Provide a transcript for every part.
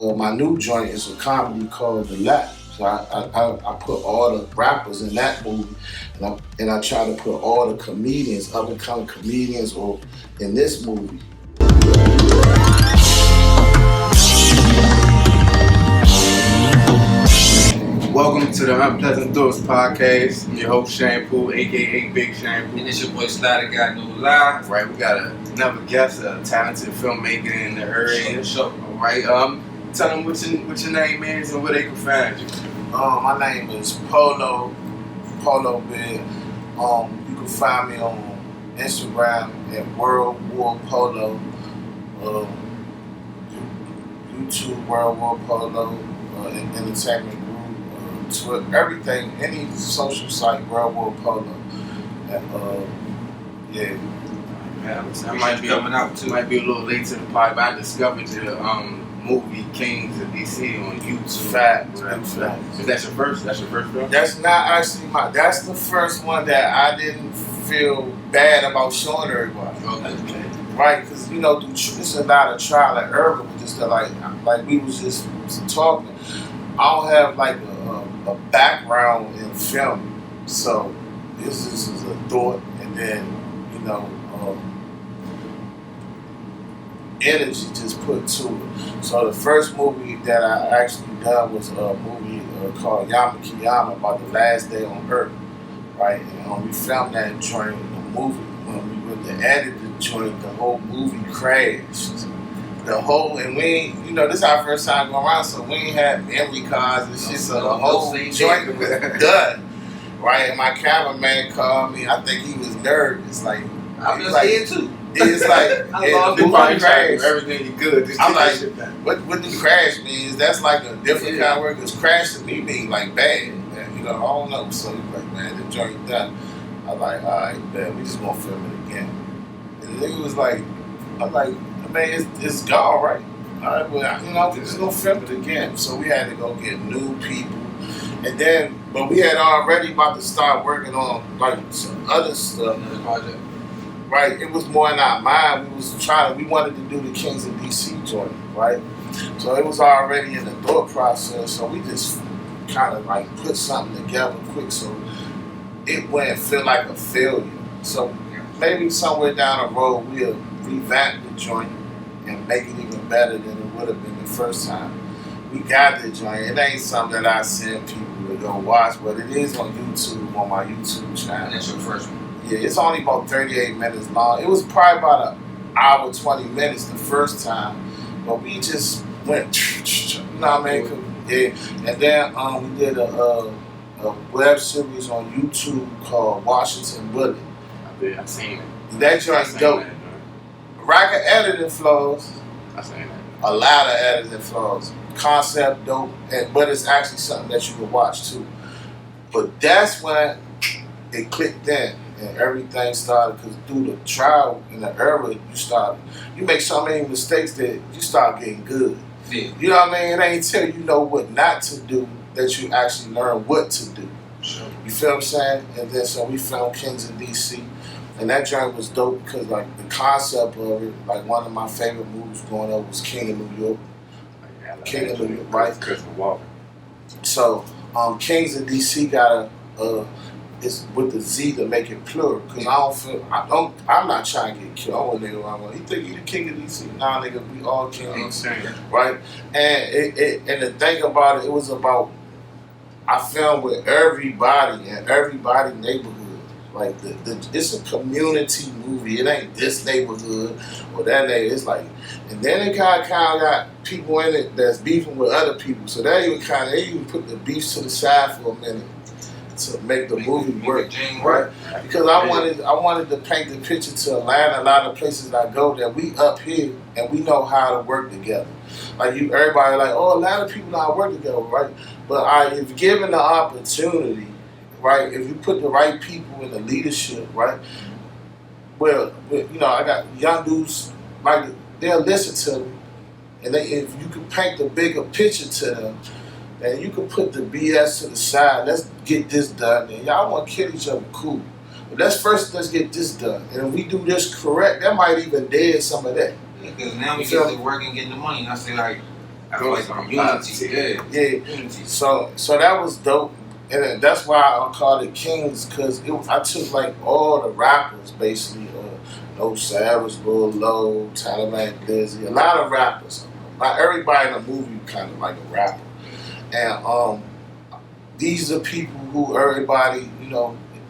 My new joint is a comedy called The Lap. So I put all the rappers in that movie, and I try to put all the comedians, up and coming comedians, or in this movie. Welcome to the Unpleasant Thoughts Podcast. I'm your host Shampoo, aka Big Shampoo. And it's your boy Slider Got No Lie. Right, we got another guest, a talented filmmaker in the area. Sure. Alright, tell them what your name is and where they can find you. My name is Polo Big. You can find me on Instagram at World War Polo. YouTube World War Polo, Entertainment Group, Twitter, everything, any social site World War Polo. And yeah. I might be coming out too. Might be a little late to the party, but I discovered the movie Kingz in DC on YouTube. Facts. Is that your first? That's your first film? That's not actually that's the first one that I didn't feel bad about showing everybody. Okay. Right, because it's a lot of trial and error with this stuff. Like we was just talking. I don't have like a background in film, so this is a thought, and then energy just put to it. So the first movie that I actually done was a movie called Yama Kiyama, about the last day on Earth, right? And we filmed that during the movie. When we went to edit the joint, the whole movie crashed. And we ain't, this is our first time going around, so we ain't had memory cards and shit, so the whole joint was done. Right? And my cameraman called me, I think he was nervous, like, I was scared too. It's like, the movie crashed. Everything is good. Just I'm like, what the crash means? That's like a different kind of word, because crash to me means like bad. And, I don't know. So he's like, man, the joint done. I'm like, all right, man, we just gonna film it again. And then he was like, I'm like, man, it's gone, right? All right, well, we're just gonna film it again. So we had to go get new people. And then, but we had already about to start working on like some other stuff. Another project. Right, it was more in our mind. We wanted to do the Kingz in DC joint, right? So it was already in the thought process. So we just kind of like put something together quick, so it wouldn't feel like a failure. So maybe somewhere down the road we'll revamp the joint and make it even better than it would have been the first time. We got the joint. It ain't something that I send people to go watch, but it is on YouTube, on my YouTube channel. And that's your first one. Yeah, it's only about 38 minutes long. It was probably about an hour, 20 minutes the first time, but we just went, what I mean? Yeah, and then we did a web series on YouTube called Washington Bullet. I've seen it. That joint's dope. Rack of editing flaws. I've seen it. A lot of editing flaws. Concept dope, but it's actually something that you can watch too. But that's when it clicked in. And everything started, because through the trial and the error, you make so many mistakes that you start getting good. Yeah. You know what I mean? It ain't till you know what not to do that you actually learn what to do. Sure. You feel what I'm saying? And then so we filmed Kingz in DC, and that joint was dope because like the concept of it, like one of my favorite movies growing up was King of New York. King of New York, right? Christopher Walken. So Kingz in DC got it's with the Z to make it plural, because I'm not trying to get killed. I want nigga around. He think he the king of DC. Nah, nigga, we all kings, right? And and the thing about it was about, I filmed with everybody in everybody neighborhood. Like it's a community movie. It ain't this neighborhood or that neighborhood. It's like, and then it kind of got people in it that's beefing with other people. So they even put the beefs to the side for a minute to make the movie work, right? Because I wanted to paint the picture to Atlanta, a lot of places I go that we up here and we know how to work together. Like everybody like, oh, a lot of people know how to work together, right? But if given the opportunity, right, if you put the right people in the leadership, right, well, I got young dudes, like, they'll listen to them, and if you can paint the bigger picture to them, and you can put the BS to the side. Let's get this done. And y'all want to kill each other, cool. But let's get this done. And if we do this correct, that might even dead some of that. Because now we get to work and getting the money. And I say, like, I feel like some unity. Yeah. Unity. So that was dope, and that's why I called it Kingz, because I took like all the rappers basically, No Savage, Bull Low, Taliban Dizzy, a lot of rappers. Like everybody in the movie kind of like a rapper, and these are people who everybody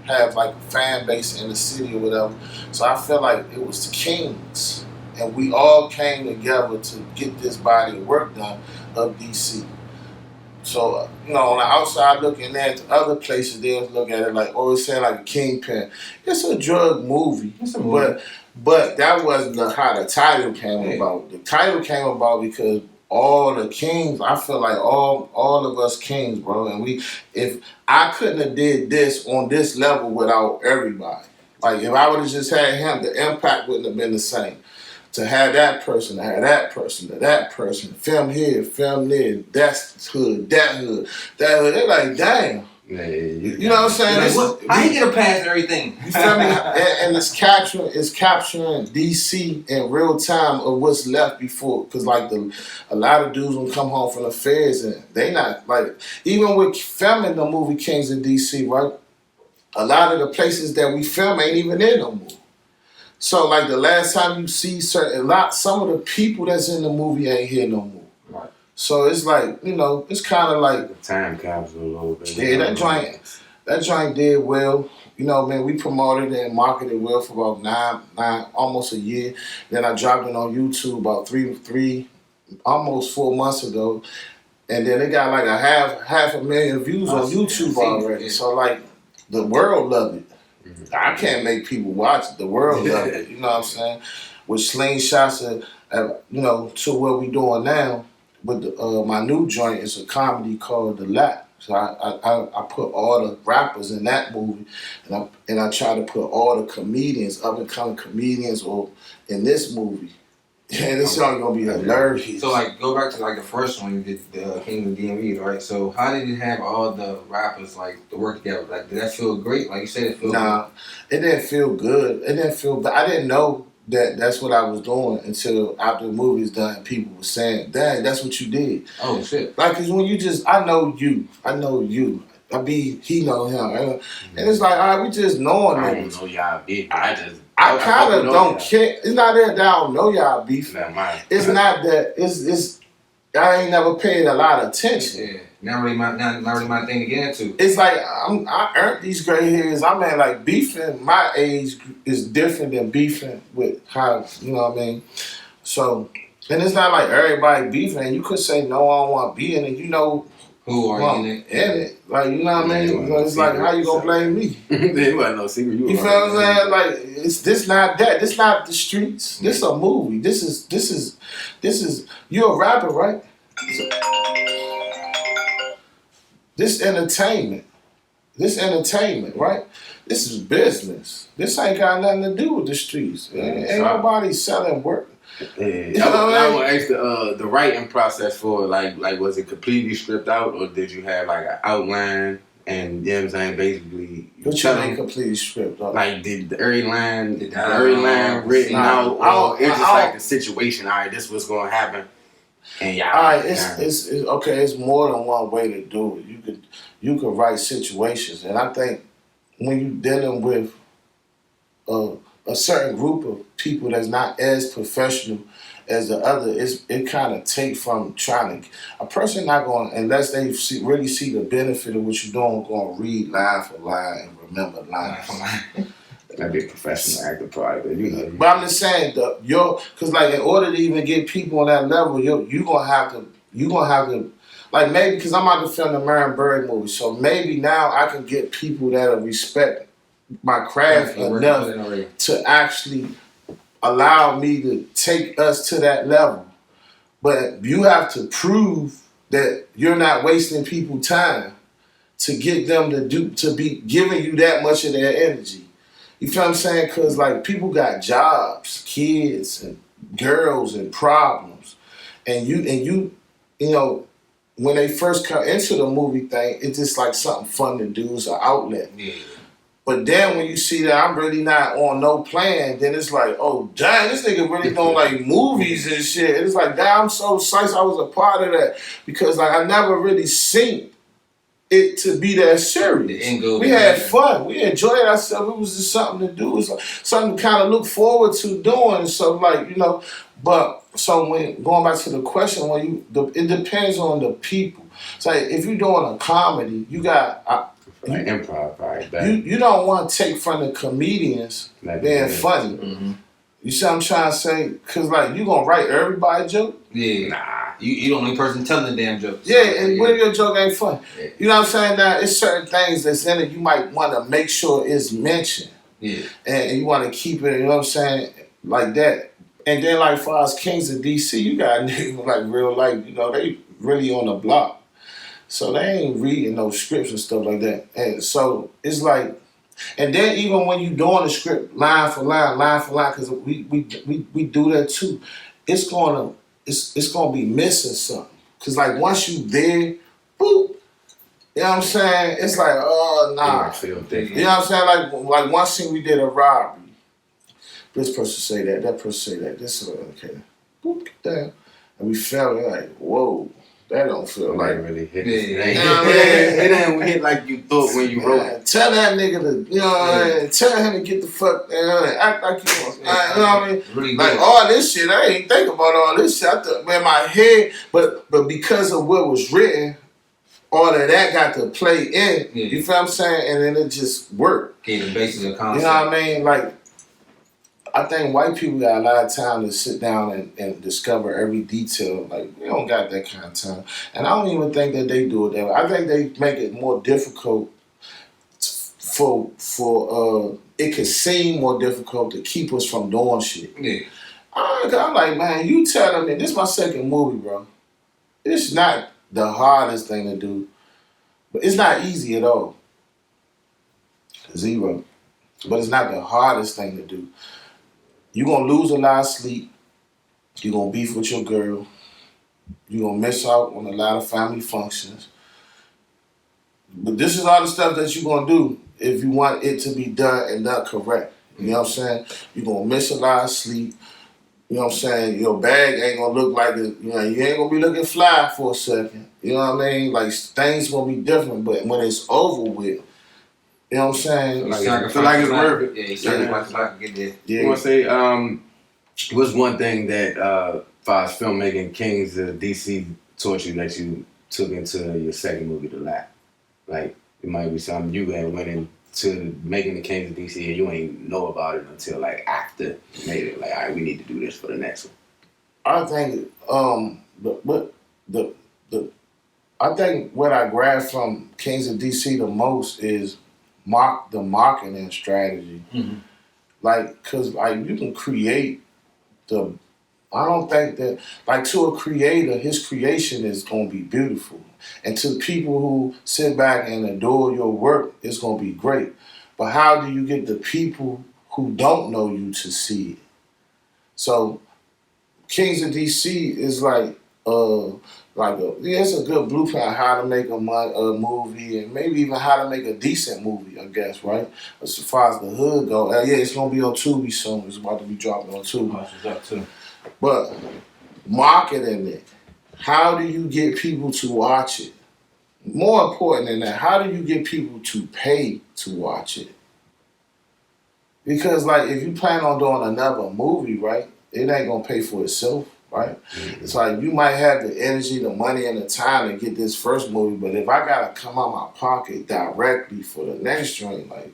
have like a fan base in the city or whatever. So I felt like it was the Kingz, and we all came together to get this body of work done of DC. So, on the outside looking at other places, they'll look at it like, oh, it's saying like a Kingpin. It's a drug movie. It's a movie. But that wasn't how the title came about. The title came about because all the Kings, I feel like all of us Kings, bro, and if I couldn't have did this on this level without everybody. Like if I would have just had him, the impact wouldn't have been the same. To have that person, to have that person, to that person, film here, film there, that's hood, that hood, that hood. They're like, damn. Yeah, you know what I'm saying? Like, how you get a pass and everything? You feel me? And it's capturing DC in real time of what's left before. Because like a lot of dudes will come home from the fairs and they not like, even with filming the movie Kingz in DC, right? A lot of the places that we film ain't even there no more. So like the last time you see some of the people that's in the movie ain't here no more. Right. So it's like, it's kind of like the time capsule a little bit. Yeah, that joint did well. Man, we promoted it and marketed well for about nine, almost a year. Then I dropped it on YouTube about three, almost 4 months ago, and then it got like a half a million views on YouTube already. Yeah. So like, the world loved it. I can't make people watch it. The world loved it. You know what I'm saying? With slingshots to what we doing now. With my new joint is a comedy called The Lap. So I put all the rappers in that movie, and I try to put all the comedians, up and coming comedians, in this movie. And this song gonna be hilarious. So like, go back to like the first one you did, the King of DMV, right? So how did it have all the rappers like to work together? Like, did that feel great? Like you said, it felt Nah, it didn't feel good. It didn't feel. I didn't know that's what I was doing until after the movie's done. And people were saying, "Dang, that's what you did." Oh shit! Like, cause when I know you. He know him, and it's like, all right, we just knowing I niggas. don't know y'all big. I kind of don't care. It's not that I don't know y'all beef. It's not that. It's I ain't never paid a lot of attention. Yeah, not really my thing to get into. It's like I earned these gray hairs. I mean, like beefing my age is different than beefing with how you know what I mean. So, and it's not like everybody beefing. You could say no, I don't want to be in it. Who are you in it? Like, you know what I mean? It's like, how you gonna blame me? There wasn't no secret. You feel what I'm saying? Like, this not that. This not the streets. This a movie. This is. You're a rapper, right? This entertainment, right? This is business. This ain't got nothing to do with the streets. Ain't nobody selling work. Yeah. I would ask the writing process for like was it completely stripped out, or did you have like an outline and you know what I'm saying, basically what you mean completely stripped out? Like did every line written out, or it's just like the situation, all right, this was gonna happen. And y'all, all right, it's okay, it's more than one way to do it. You could write situations, and I think when you're dealing with a certain group of people that's not as professional as the other, it kind of take from trying to. A person not going, unless they really see the benefit of what you're doing, going to read line for line and remember line for line. That'd be a professional actor probably, but But I'm just saying, because like in order to even get people on that level, you gonna have to, like maybe because I'm about to film the Marion Bird movie, so maybe now I can get people that'll respect my craft enough to actually allow me to take us to that level. But you have to prove that you're not wasting people's time to get them to be giving you that much of their energy. You feel what I'm saying? Because like people got jobs, kids and girls and problems, and you know when they first come into the movie thing, it's just like something fun to do. It's an outlet. Yeah. But then when you see that I'm really not on no plan, then it's like, oh damn, this nigga really don't like movies and shit. And it's like, damn, I'm so psyched I was a part of that because like I never really seen it to be that serious. We had fun. We enjoyed ourselves. It was just something to do. It was like something to kind of look forward to doing. So like, you know, but so when going back to the question, it depends on the people. So like, if you're doing a comedy, you got like improv, right? You don't want to take from the comedians being funny. Mm-hmm. You see what I'm trying to say? Cause like you gonna write everybody a joke? Yeah. Nah. You the only person telling the damn jokes. Yeah, and what if your joke ain't funny? Yeah. You know what I'm saying? Now it's certain things that's in it you might want to make sure it's mentioned. Yeah. And you want to keep it, you know what I'm saying, like that. And then like for us Kingz of DC, you got niggas like real life, you know, they really on the block. So they ain't reading no scripts and stuff like that. And so it's like, and then even when you doing the script line for line, because we do that too, it's gonna be missing something. Cause like once you there, boop, you know what I'm saying? It's like, oh nah. You know what I'm saying? Like one scene we did a robbery. This person say that person say that. This is okay. Boop, down. And we felt like, whoa. That don't feel like really hit. It ain't hit like you thought when you wrote it. Tell that nigga to, you know, tell him to get the fuck, act like you want, you know what I mean? Really like good. All this shit, I ain't think about all this shit. I thought in my head, but because of what was written, all of that got to play in. Yeah. You feel what I'm saying? And then it just worked. Gave the basis of concept. You know what I mean? Like, I think white people got a lot of time to sit down and discover every detail. Like, we don't got that kind of time. And I don't even think that they do it that way. I think they make it more difficult for it could seem more difficult to keep us from doing shit. Yeah. I'm like, man, you telling me, this is my second movie, bro. It's not the hardest thing to do, but it's not easy at all. Zero. But it's not the hardest thing to do. You're going to lose a lot of sleep. You're going to beef with your girl. You're going to miss out on a lot of family functions. But this is all the stuff that you're going to do if you want it to be done and done correct. You know what I'm saying? You're going to miss a lot of sleep. You know what I'm saying? Your bag ain't going to look like it. You know, you ain't going to be looking fly for a second. You know what I mean? Like, things going to be different. But when it's over with, you know what I'm saying? Like, I feel like it's worth it. Yeah, you sacrifice a lot to get there. Yeah. I want to say, what's one thing that, as far as filmmaking, Kingz of DC taught you that you took into your second movie, The Lap? Like, it might be something you had went into making the Kingz of DC and you ain't know about it until, like, after you made it. Like, all right, we need to do this for the next one. I think, I think what I grabbed from Kingz of DC the most is the marketing strategy. Mm-hmm. Like, cause like you can create I don't think that, like, to a creator, his creation is gonna be beautiful. And to people who sit back and adore your work, it's gonna be great. But how do you get the people who don't know you to see it? So Kingz of DC is it's a good blueprint on how to make a movie and maybe even how to make a decent movie, I guess, right? As far as the hood go, it's gonna be on Tubi soon. It's about to be dropping on Tubi. But marketing it, how do you get people to watch it? More important than that, how do you get people to pay to watch it? Because like if you plan on doing another movie, right, it ain't gonna pay for itself. Right? Mm-hmm. It's like you might have the energy, the money, and the time to get this first movie, but if I gotta come out my pocket directly for the next joint, like,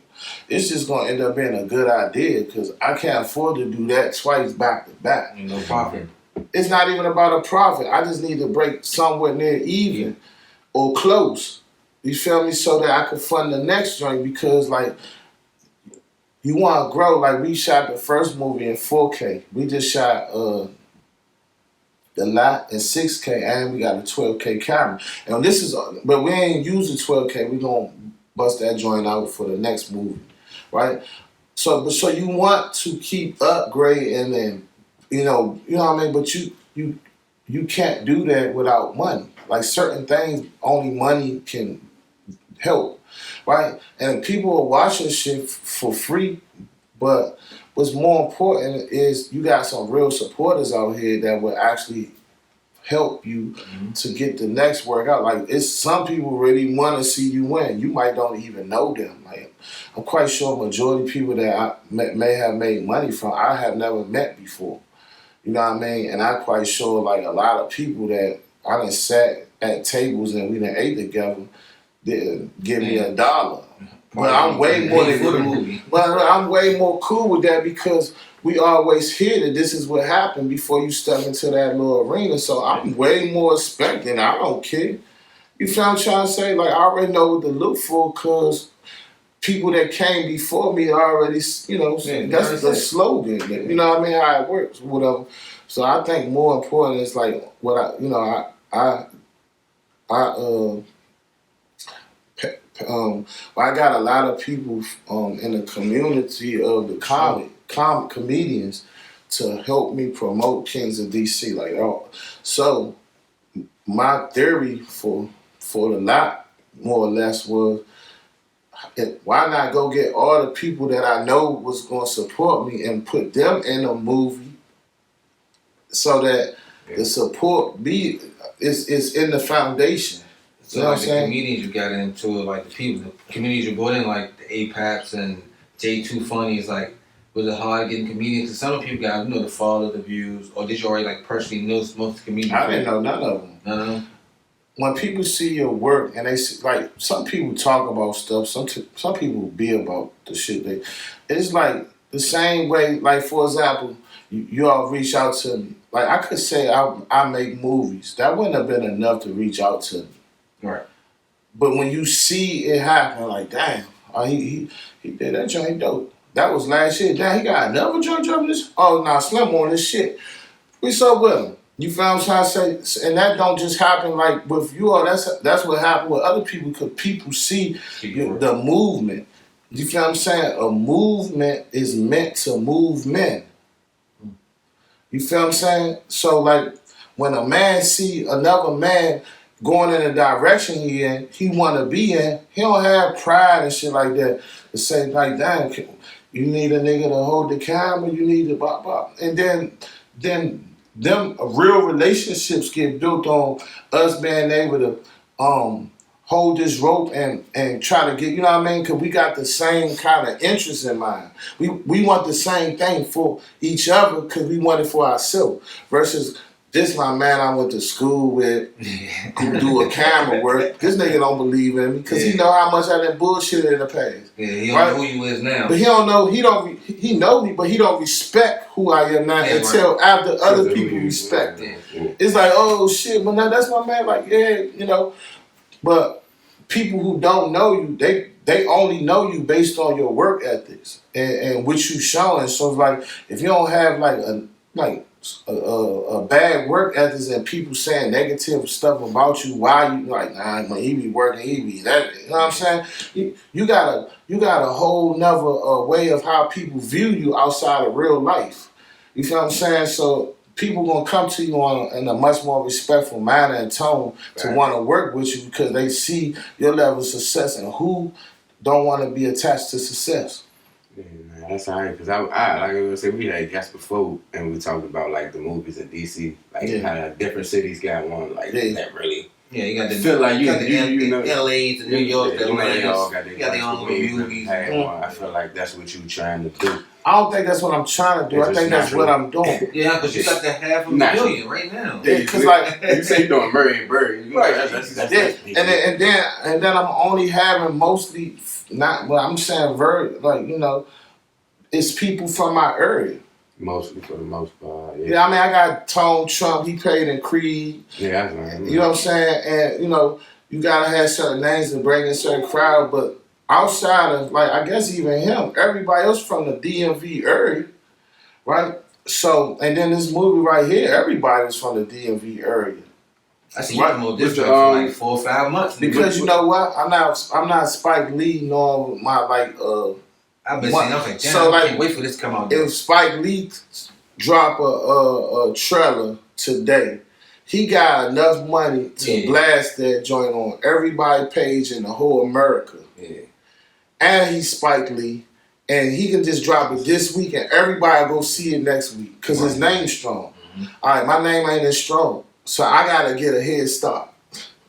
it's just gonna end up being a good idea because I can't afford to do that twice back to back. No profit. It's not even about a profit. I just need to break somewhere near even or close. You feel me? So that I can fund the next joint because, like, you want to grow. Like, we shot the first movie in 4K. We just shot The Lot in 6K, and we got a 12K camera. And but we ain't using 12K. We gonna bust that joint out for the next movie, right? So you want to keep upgrading, and you know what I mean. But you can't do that without money. Like certain things, only money can help, right? And people are watching shit for free, but what's more important is you got some real supporters out here that will actually help you to get the next workout. Like it's some people really want to see you win. You might don't even know them. Like I'm quite sure majority of people that I may have made money from, I have never met before. You know what I mean? And I'm quite sure like a lot of people that I done sat at tables and we done ate together didn't give me $1. But I'm way more but I'm way more cool with that because we always hear that this is what happened before you step into that little arena. So I'm way more expecting. I don't care. You feel what I'm trying to say? Like I already know what to look for because people that came before me already, you know, that's the slogan. You know what I mean? How it works, whatever. So I think more important is like what I, you know, I got a lot of people in the community of the comedians to help me promote Kingz of DC. Like, so my theory for the lot more or less was, why not go get all the people that I know was going to support me and put them in a movie so that the support is in the foundation. So like the comedians you got into, like the people, the comedians you brought in, like the APAPs and J2 Funnies, like was it hard getting comedians? Because some of the people got, you know, the follow, the views, or did you already like personally know most of the comedians? I didn't know none of them. None of them? When people see your work and they see, like some people talk about stuff, some people be about the shit it's like the same way, like for example, you all reach out to me. Like I could say I make movies. That wouldn't have been enough to reach out to me. Right. But when you see it happen, like, damn, he did that joint dope. That was last year. Damn, he got another joint dropping this. Oh, nah, Slim on this shit. We so with him. You found what I'm trying to say? And that don't just happen like with you all. That's what happened with other people because people see the movement. You feel what I'm saying? A movement is meant to move men. You feel what I'm saying? So like when a man see another man going in the direction he want to be in, he don't have pride and shit like that to say like, damn, you need a nigga to hold the camera, you need to bop bop. And then them real relationships get built on us being able to hold this rope and try to get, you know what I mean? Because we got the same kind of interests in mind. We want the same thing for each other because we want it for ourselves versus this my man I went to school with who do a camera work. This nigga don't believe in me because he know how much I done bullshit in the past. Yeah, he don't know who you is now. But he don't know, he know me, but he don't respect who I am now until after other people respect him. It's like, oh shit, but now that's my man, like, yeah, you know. But people who don't know you, they only know you based on your work ethics and what you showing. So like if you don't have a bad work ethics and people saying negative stuff about you, why you like, nah, when he be working, he be that, you know what I'm saying? You got a whole nother way of how people view you outside of real life. You feel what I'm saying? So people gonna come to you in a much more respectful manner and tone to want to work with you because they see your level of success and who don't want to be attached to success. Yeah, man, that's alright. Because I like I was saying, we had guests before and we talked about like the movies in DC, like how different cities got one, like that really. Yeah, you got the feel like you know, LA, the New York, the Atlanta, you got their own movies. I feel like that's what you trying to do. I don't think that's what I'm trying to do. I think that's what I'm doing. Yeah, because you got the $500,000 right now. Yeah, because like you say you doing Murray and Bird, right? And then I'm only having mostly not. Well, I'm saying very like you know, it's people from my area. Mostly for the most part. Yeah, I mean I got Tone Trump. He played in Creed. Yeah, that's right. You know what I'm saying? And you know you gotta have certain names to bring in a certain crowd, but outside of, like, I guess even him, everybody else from the DMV area, right? So, and then this movie right here, everybody was from the DMV area. I see you promote this for like 4 or 5 months. Because you know what? I'm not Spike Lee nor my like I've been saying, I was like, damn, so, I can't wait for this to come out. If Spike Lee drop a trailer today, he got enough money to blast that joint on everybody's page in the whole America. Yeah. And he's Spike Lee. And he can just drop it this week and everybody go see it next week. Because his name's strong. Mm-hmm. All right, my name ain't as strong. So I got to get a head start.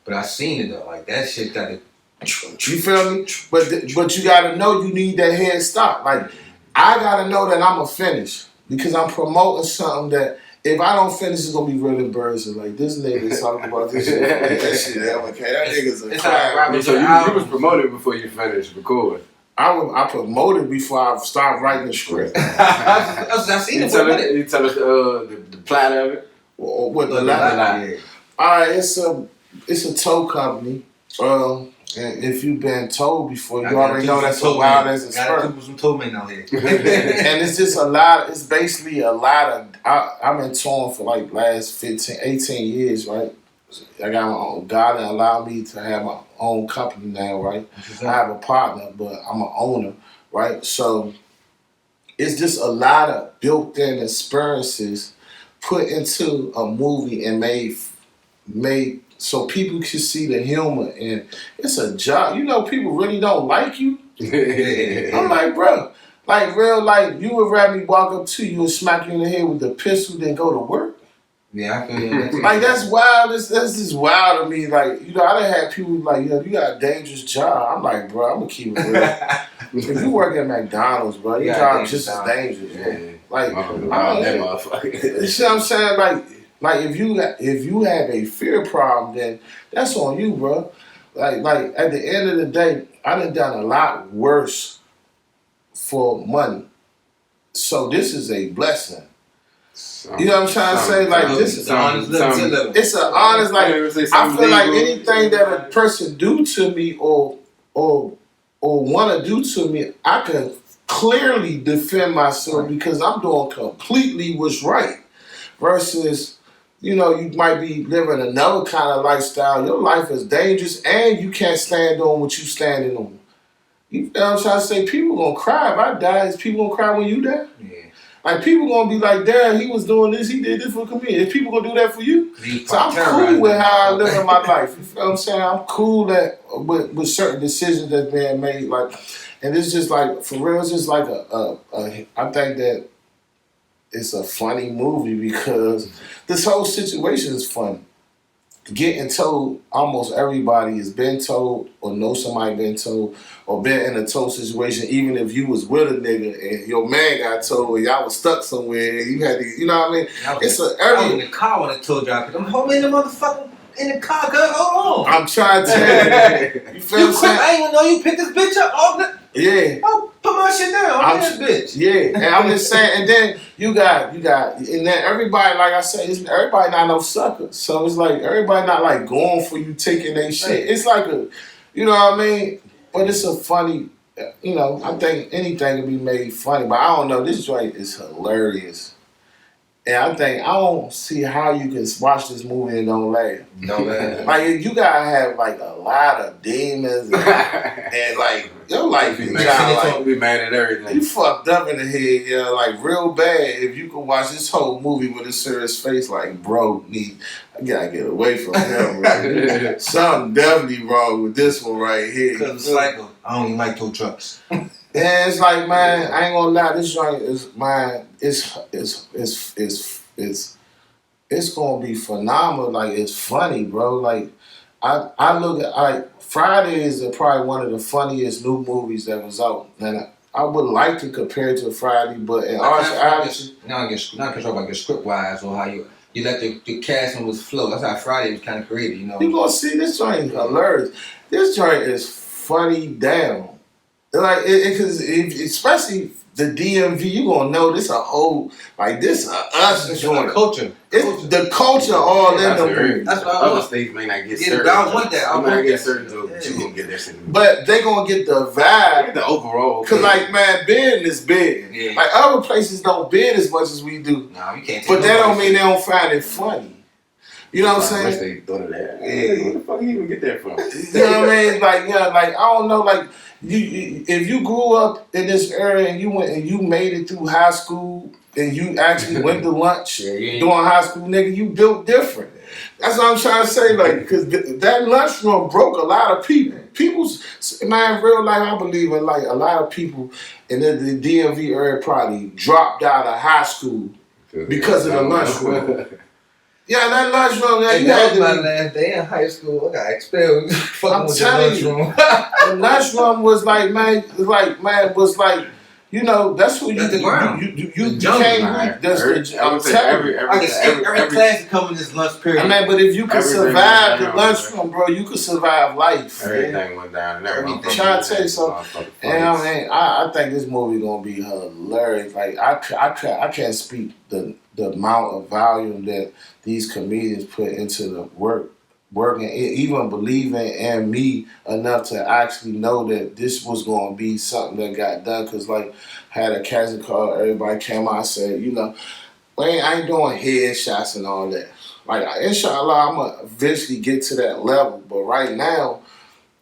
But I seen it though. Like that shit got it. You feel me? But you got to know you need that head start. Like, I got to know that I'm going to finish. Because I'm promoting something that if I don't finish, it's going to be real embarrassing. Like, this nigga talking about this shit. That shit, okay, that nigga's a crap. So you was promoted before you finished recording. I promoted before I started writing the script. I seen it. You tell us the plot of it. What the lie? All right, it's a tow company. And if you've been told before, you already know that's so wild as a spurt. Got some tow men out here. And it's just a lot. It's basically a lot of. I've been touring for like last 18 years, right? I got my own. God allowed me to have my own company now, right? I have a partner, but I'm an owner, right? So it's just a lot of built-in experiences put into a movie and made so people can see the humor. And it's a job. You know, people really don't like you. I'm like, bro, like real, like you would rather me walk up to you and smack you in the head with the pistol than go to work. Yeah, I feel you. Like that's wild. That's just wild to me. Like, you know, I done had people like, yo, you got a dangerous job. I'm like, bro, I'm gonna keep it real. If you work at McDonald's, bro, your job just as dangerous. Yeah. Like, that motherfucker. You see what I'm saying? Like if you have a fear problem, then that's on you, bro. Like at the end of the day, I done a lot worse for money. So this is a blessing. You know what I'm trying to say? Like this is honest. It's an honest. Like I feel like anything that a person do to me or want to do to me, I can clearly defend myself because I'm doing completely what's right. Versus, you know, you might be living another kind of lifestyle. Your life is dangerous, and you can't stand on what you standing on. You know what I'm trying to say? People gonna cry if I die. Is people gonna cry when you die? Yeah. Like, people gonna be like, Dad, he was doing this, he did this for the community. Is people gonna do that for you? So I'm cool with how I live in my life. You feel what I'm saying? I'm cool that with certain decisions that's being made. Like, and it's just like, for real, it's just like I think that it's a funny movie because this whole situation is funny. Getting told, almost everybody has been told or know somebody been told or been in a told situation, even if you was with a nigga and your man got told or y'all was stuck somewhere and you had to, you know what I mean? I was in the car when I told y'all, I'm holding the motherfucker in the car, girl, hold on. I'm trying to tell you. You feel what I'm saying? I ain't even know you picked this bitch up. Yeah. Oh, put my shit down. I'm this bitch. Yeah, and I'm just saying, and then you got, and then everybody, like I said, everybody not no sucker. So it's like, everybody not like going for you taking their shit. It's like you know what I mean? But it's a funny, you know, I think anything can be made funny, but I don't know, this joint is hilarious. And I don't see how you can watch this movie and don't laugh. No laugh. Like, you gotta have like a lot of demons and like your life is like be mad at everything. you fucked up in the head, yeah, like real bad. If you could watch this whole movie with a serious face, like, bro, I gotta get away from him. Right? Something definitely wrong with this one right here. Cause it's like, I don't even like tow trucks. Yeah, it's like, man, I ain't gonna lie, this joint is, man, it's gonna be phenomenal. Like, it's funny, bro. Like, I look at, like, Fridays are probably one of the funniest new movies that was out, and I would like to compare it to Friday, but in honestly, now I can talk about your script wise or how you let the casting was flow. That's how Friday was kind of created, you know. You gonna see this joint is hilarious. This joint is funny down. Like, because especially the DMV, you gonna know this a whole, like, this us joint. Culture. It's the culture all in the movie. That's what other states may not get certain. I want that. I might get certain jokes, but you gonna get that shit. But they gonna get the vibe. The overall. Cause like, man, bidding is bidding. Yeah. Like, other places don't bid as much as we do. Nah, you can't. But that don't mean they don't find it funny. You know what I'm saying? They thought of that. Yeah. Where the fuck you even get that from? You know what I mean? Like, yeah, like, I don't know, like, if you grew up in this area and you made it through high school and you actually went to lunch during high school, nigga, you built different. That's what I'm trying to say, like, because that lunchroom broke a lot of people. Man, real life, I believe in, like, a lot of people in the DMV area probably dropped out of high school because of the lunchroom. Yeah, that lunchroom, Hey, that was my last day in high school. I got expelled. I'm telling you, the lunchroom was like, man, was like, you know, that's who That's the ground. you The jungle, became man. weak. I'm telling you. I can skip every class to come in this lunch period. Man, but if you could survive the lunchroom, bro, you could survive life. Everything went down. I'm trying to tell you something. And I think this movie gonna be hilarious. Like I can't speak the amount of volume that these comedians put into the working, even believing in me enough to actually know that this was going to be something that got done. Because, like, had a casting call, everybody came out and said, you know, I ain't doing headshots and all that. Like, inshallah, I'm going to eventually get to that level. But right now,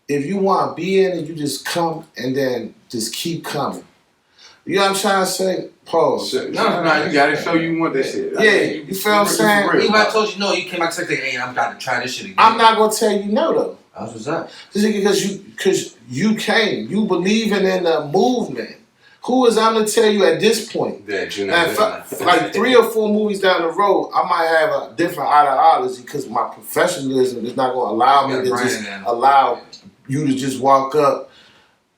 if you want to be in it, you just come and then just keep coming. You know what I'm trying to say? Pause. No, you gotta show you want this shit. Yeah, you feel what I'm saying? Even if I told you no, you came out and said, hey, I'm about to try this shit again. I'm not gonna tell you no though. That's what's up. Because you came, you believing in the movement. Who is I'm gonna tell you at this point? That you know, like 3 or 4 movies down the road, I might have a different ideology because my professionalism is not gonna allow me to just allow you to just walk up.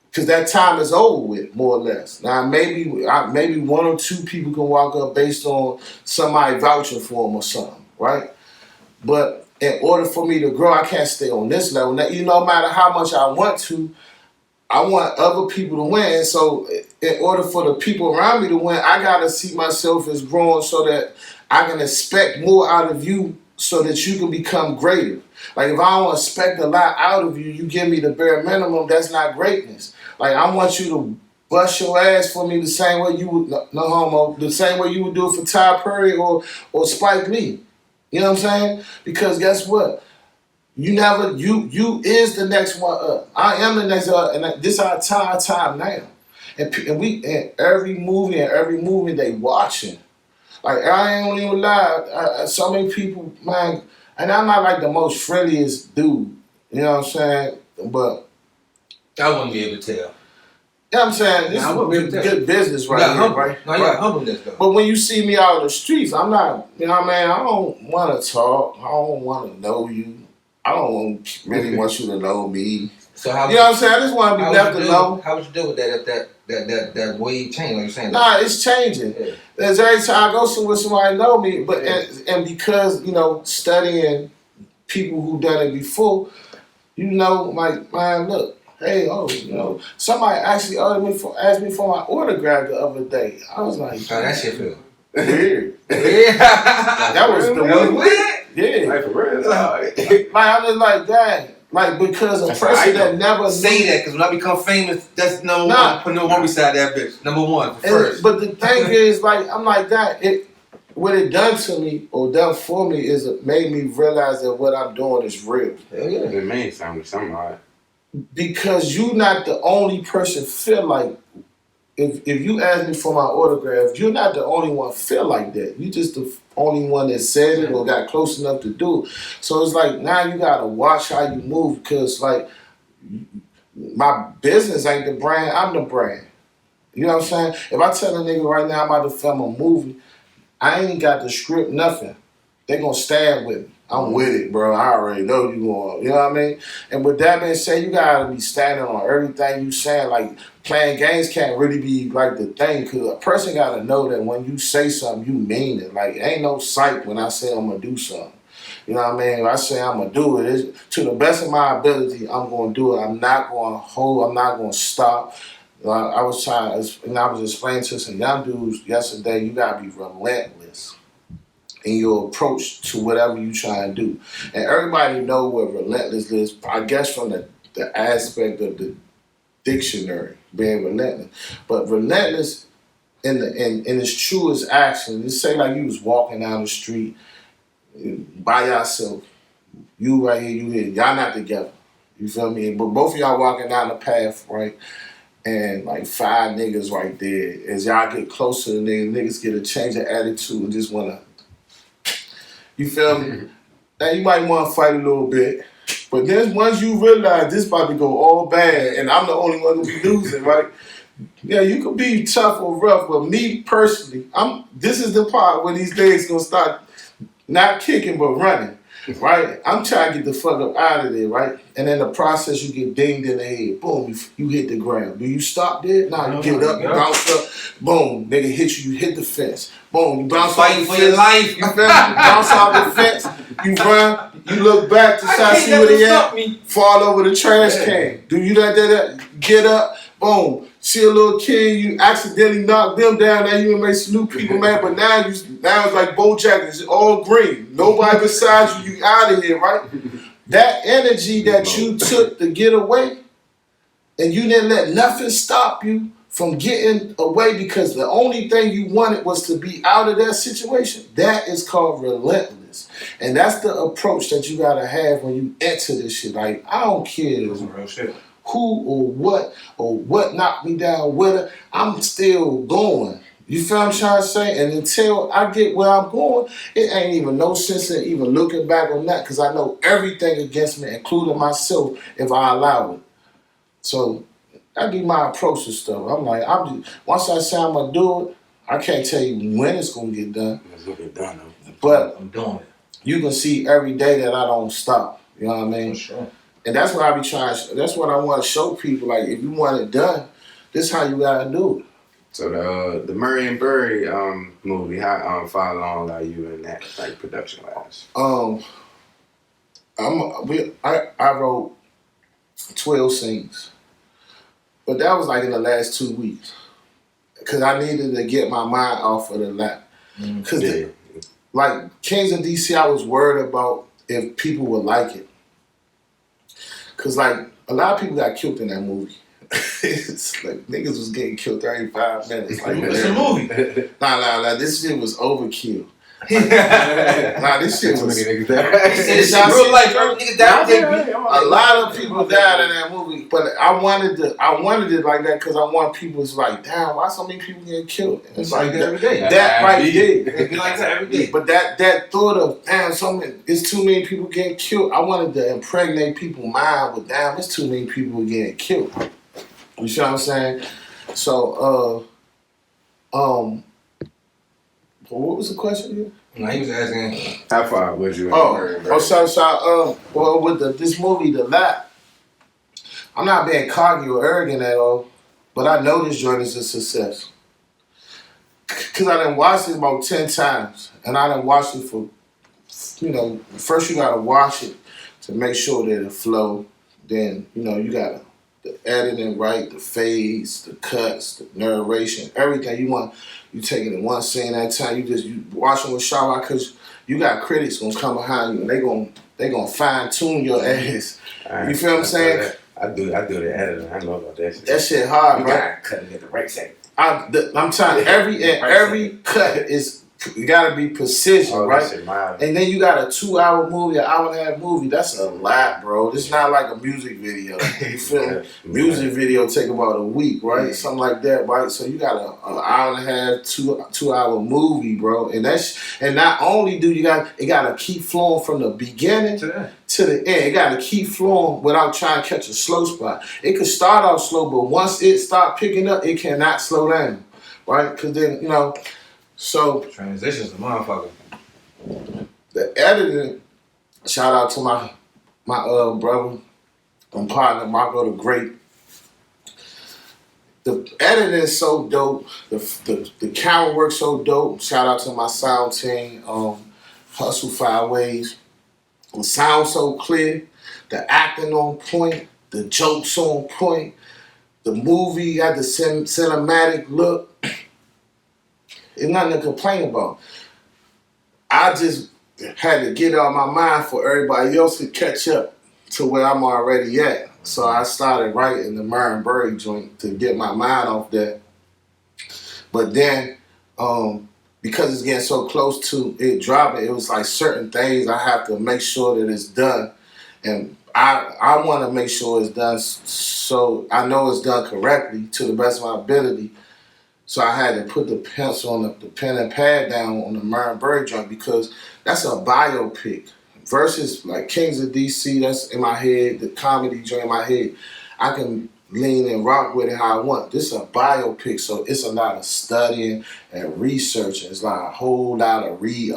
Because that time is over with, more or less. Now, maybe 1 or 2 people can walk up based on somebody vouching for them or something, right? But in order for me to grow, I can't stay on this level. Now, no matter how much I want to, I want other people to win. So in order for the people around me to win, I got to see myself as growing so that I can expect more out of you so that you can become greater. Like, if I don't expect a lot out of you, you give me the bare minimum, that's not greatness. Like, I want you to bust your ass for me the same way you would, no homo, the same way you would do it for Ty Perry or Spike Lee. You know what I'm saying? Because guess what? You is the next one up. I am the next up, and this is our time now. And we in every movie they watching. Like, I ain't gonna even lie, so many people, man, and I'm not like the most friendliest dude. You know what I'm saying? But I wouldn't be able to tell. You know what I'm saying? This is good business right here, right? No, you got humbleness, though. But when you see me out on the streets, I'm not, you know what I mean? I don't want to talk. I don't want to know you. I don't really want you to know me. So how? You know what I'm saying? I just want to be left alone. How would you deal with that if that wave changed, like you're saying? Nah, it's changing. Yeah. There's every time I go somewhere, somebody know me. But and because, you know, studying people who done it before, you know, like, man, look. Hey, you know, somebody actually asked me for my autograph the other day. I was like, how that shit feel? Weird. Yeah. That was weird? Yeah. Like, for real? Like, I was like, dang. Like, because a person that never say that, because when I become famous, that's number one. Put number one beside that bitch. Number one, first. But the thing is, like, I'm like, that. What it done to me or done for me is it made me realize that what I'm doing is real. Hell yeah. It means something, right? Because you're not the only person feel like, if you ask me for my autograph, you're not the only one feel like that. You just the only one that said it or got close enough to do it. So it's like, now you gotta watch how you move, because like, my business ain't the brand, I'm the brand. You know what I'm saying? If I tell a nigga right now I'm about to film a movie, I ain't got the script, nothing. They gonna stand with me. I'm with it, bro. I already know you going. You know what I mean? And with that being said, you gotta be standing on everything you saying. Like, playing games can't really be like the thing, because a person gotta know that when you say something, you mean it. Like, ain't no psych when I say I'm gonna do something. You know what I mean? If I say I'm gonna do it, it's, to the best of my ability, I'm gonna do it. I'm not gonna hold. I'm not gonna stop. I was explaining to some young dudes yesterday, you gotta be relentless in your approach to whatever you try to do. And everybody know what relentless is, I guess, from the aspect of the dictionary, being relentless. But relentless in its truest action, just say like you was walking down the street by yourself. You right here, you here, y'all not together. You feel me? But both of y'all walking down the path, right? And like 5 niggas right there. As y'all get closer to niggas get a change of attitude and just wanna, you feel me? Now you might want to fight a little bit. But then once you realize this about to go all bad and I'm the only one who be losing, right? Yeah, you could be tough or rough, but me personally, this is the part where these legs gonna start not kicking but running, right? I'm trying to get the fuck up out of there, right? And in the process, you get dinged in the head. Boom, you hit the ground. Do you stop there? Nah, you get up, you bounce up. Boom, nigga hit you hit the fence. Boom, you bounce off the fence. Fight for your life. You feel me? You bounce off the fence. You run. You look back to try to see where they at. Fall over the trash can. Do you that? Get up. Boom. See a little kid, you accidentally knock them down. Now you make some new people mad, but now it's like BoJack. It's all green. Nobody besides you. You out of here, right? That energy that you took to get away, and you didn't let nothing stop you from getting away because the only thing you wanted was to be out of that situation. That is called relentless, and that's the approach that you gotta have when you enter this shit. Like I don't care. That's some real shit. Who or what knocked me down, whether I'm still going. You feel what I'm trying to say? And until I get where I'm going, it ain't even no sense in even looking back on that because I know everything against me, including myself, if I allow it. So that be my approach to stuff. I'm like, once I say I'm gonna do it, I can't tell you when it's gonna get done. It's gonna get done though. But I'm doing it. You can see every day that I don't stop. You know what I mean? For sure. And that's what I be trying. That's what I want to show people. Like, if you want it done, this is how you gotta do it. So the Murray and Burry movie, how far along are you in that, like production wise? I wrote 12 scenes, but that was like in the last 2 weeks because I needed to get my mind off of the lap. Because like Kingz and DC, I was worried about if people would like it. Cause like a lot of people got killed in that movie. It's like niggas was getting killed 35 minutes. Like it's a movie. Nah. This shit was overkill. This shit was. It's real life. Niggas died. A lot of people died in that movie, but I wanted it like that because I want people to like, damn, why so many people getting killed? And it's like every day. That right there. It be like that every day. But that thought of damn, it's too many people getting killed. I wanted to impregnate people's mind with damn, it's too many people getting killed. You see what I'm saying? So, what was the question again? No, he was asking how far was you? Well, with this movie, The Lap, I'm not being cocky or arrogant at all, but I know this joint is a success. Cause I done watched it about 10 times, and I done watched it for, first you gotta watch it to make sure that it flow. Then you gotta the editing right, the fades, the cuts, the narration, everything you want. You taking it one scene at a time. You watching with Shaw because you got critics gonna come behind you and they gonna fine tune your ass. You feel what I'm saying? I do the editing. I know about that shit. That shit hard, you bro. Gotta cut it at the right second. I'm telling you, every cut is. You gotta be precision, right? And then you got a 2-hour movie, an hour-and-a-half movie. That's a lot, bro. This is not like a music video. You feel me? Music video take about a week, right? Something like that, right? So you got an hour-and-a-half, 2-hour movie, bro. And not only do it gotta keep flowing from the beginning to the end. It gotta keep flowing without trying to catch a slow spot. It could start out slow, but once it start picking up, it cannot slow down, right? Because then So transitions, the motherfucker. The editing, shout out to my brother and partner, Marco the Great. The editing is so dope. The camera work so dope. Shout out to my sound team, Hustle 5 Ways. The sound so clear. The acting on point. The jokes on point. The movie got the cinematic look. It's nothing to complain about. I just had to get it out of my mind for everybody else to catch up to where I'm already at. So I started writing the Murray and Burry joint to get my mind off that. But then, because it's getting so close to it dropping, it was like certain things I have to make sure that it's done. And I want to make sure it's done so I know it's done correctly to the best of my ability. So I had to put the pencil on the pen and pad down on the Murray and Burry joint because that's a biopic. versus like Kingz of DC, that's in my head, the comedy joint in my head. I can lean and rock with it how I want. This is a biopic, so it's a lot of studying and research. It's like a whole lot of reading.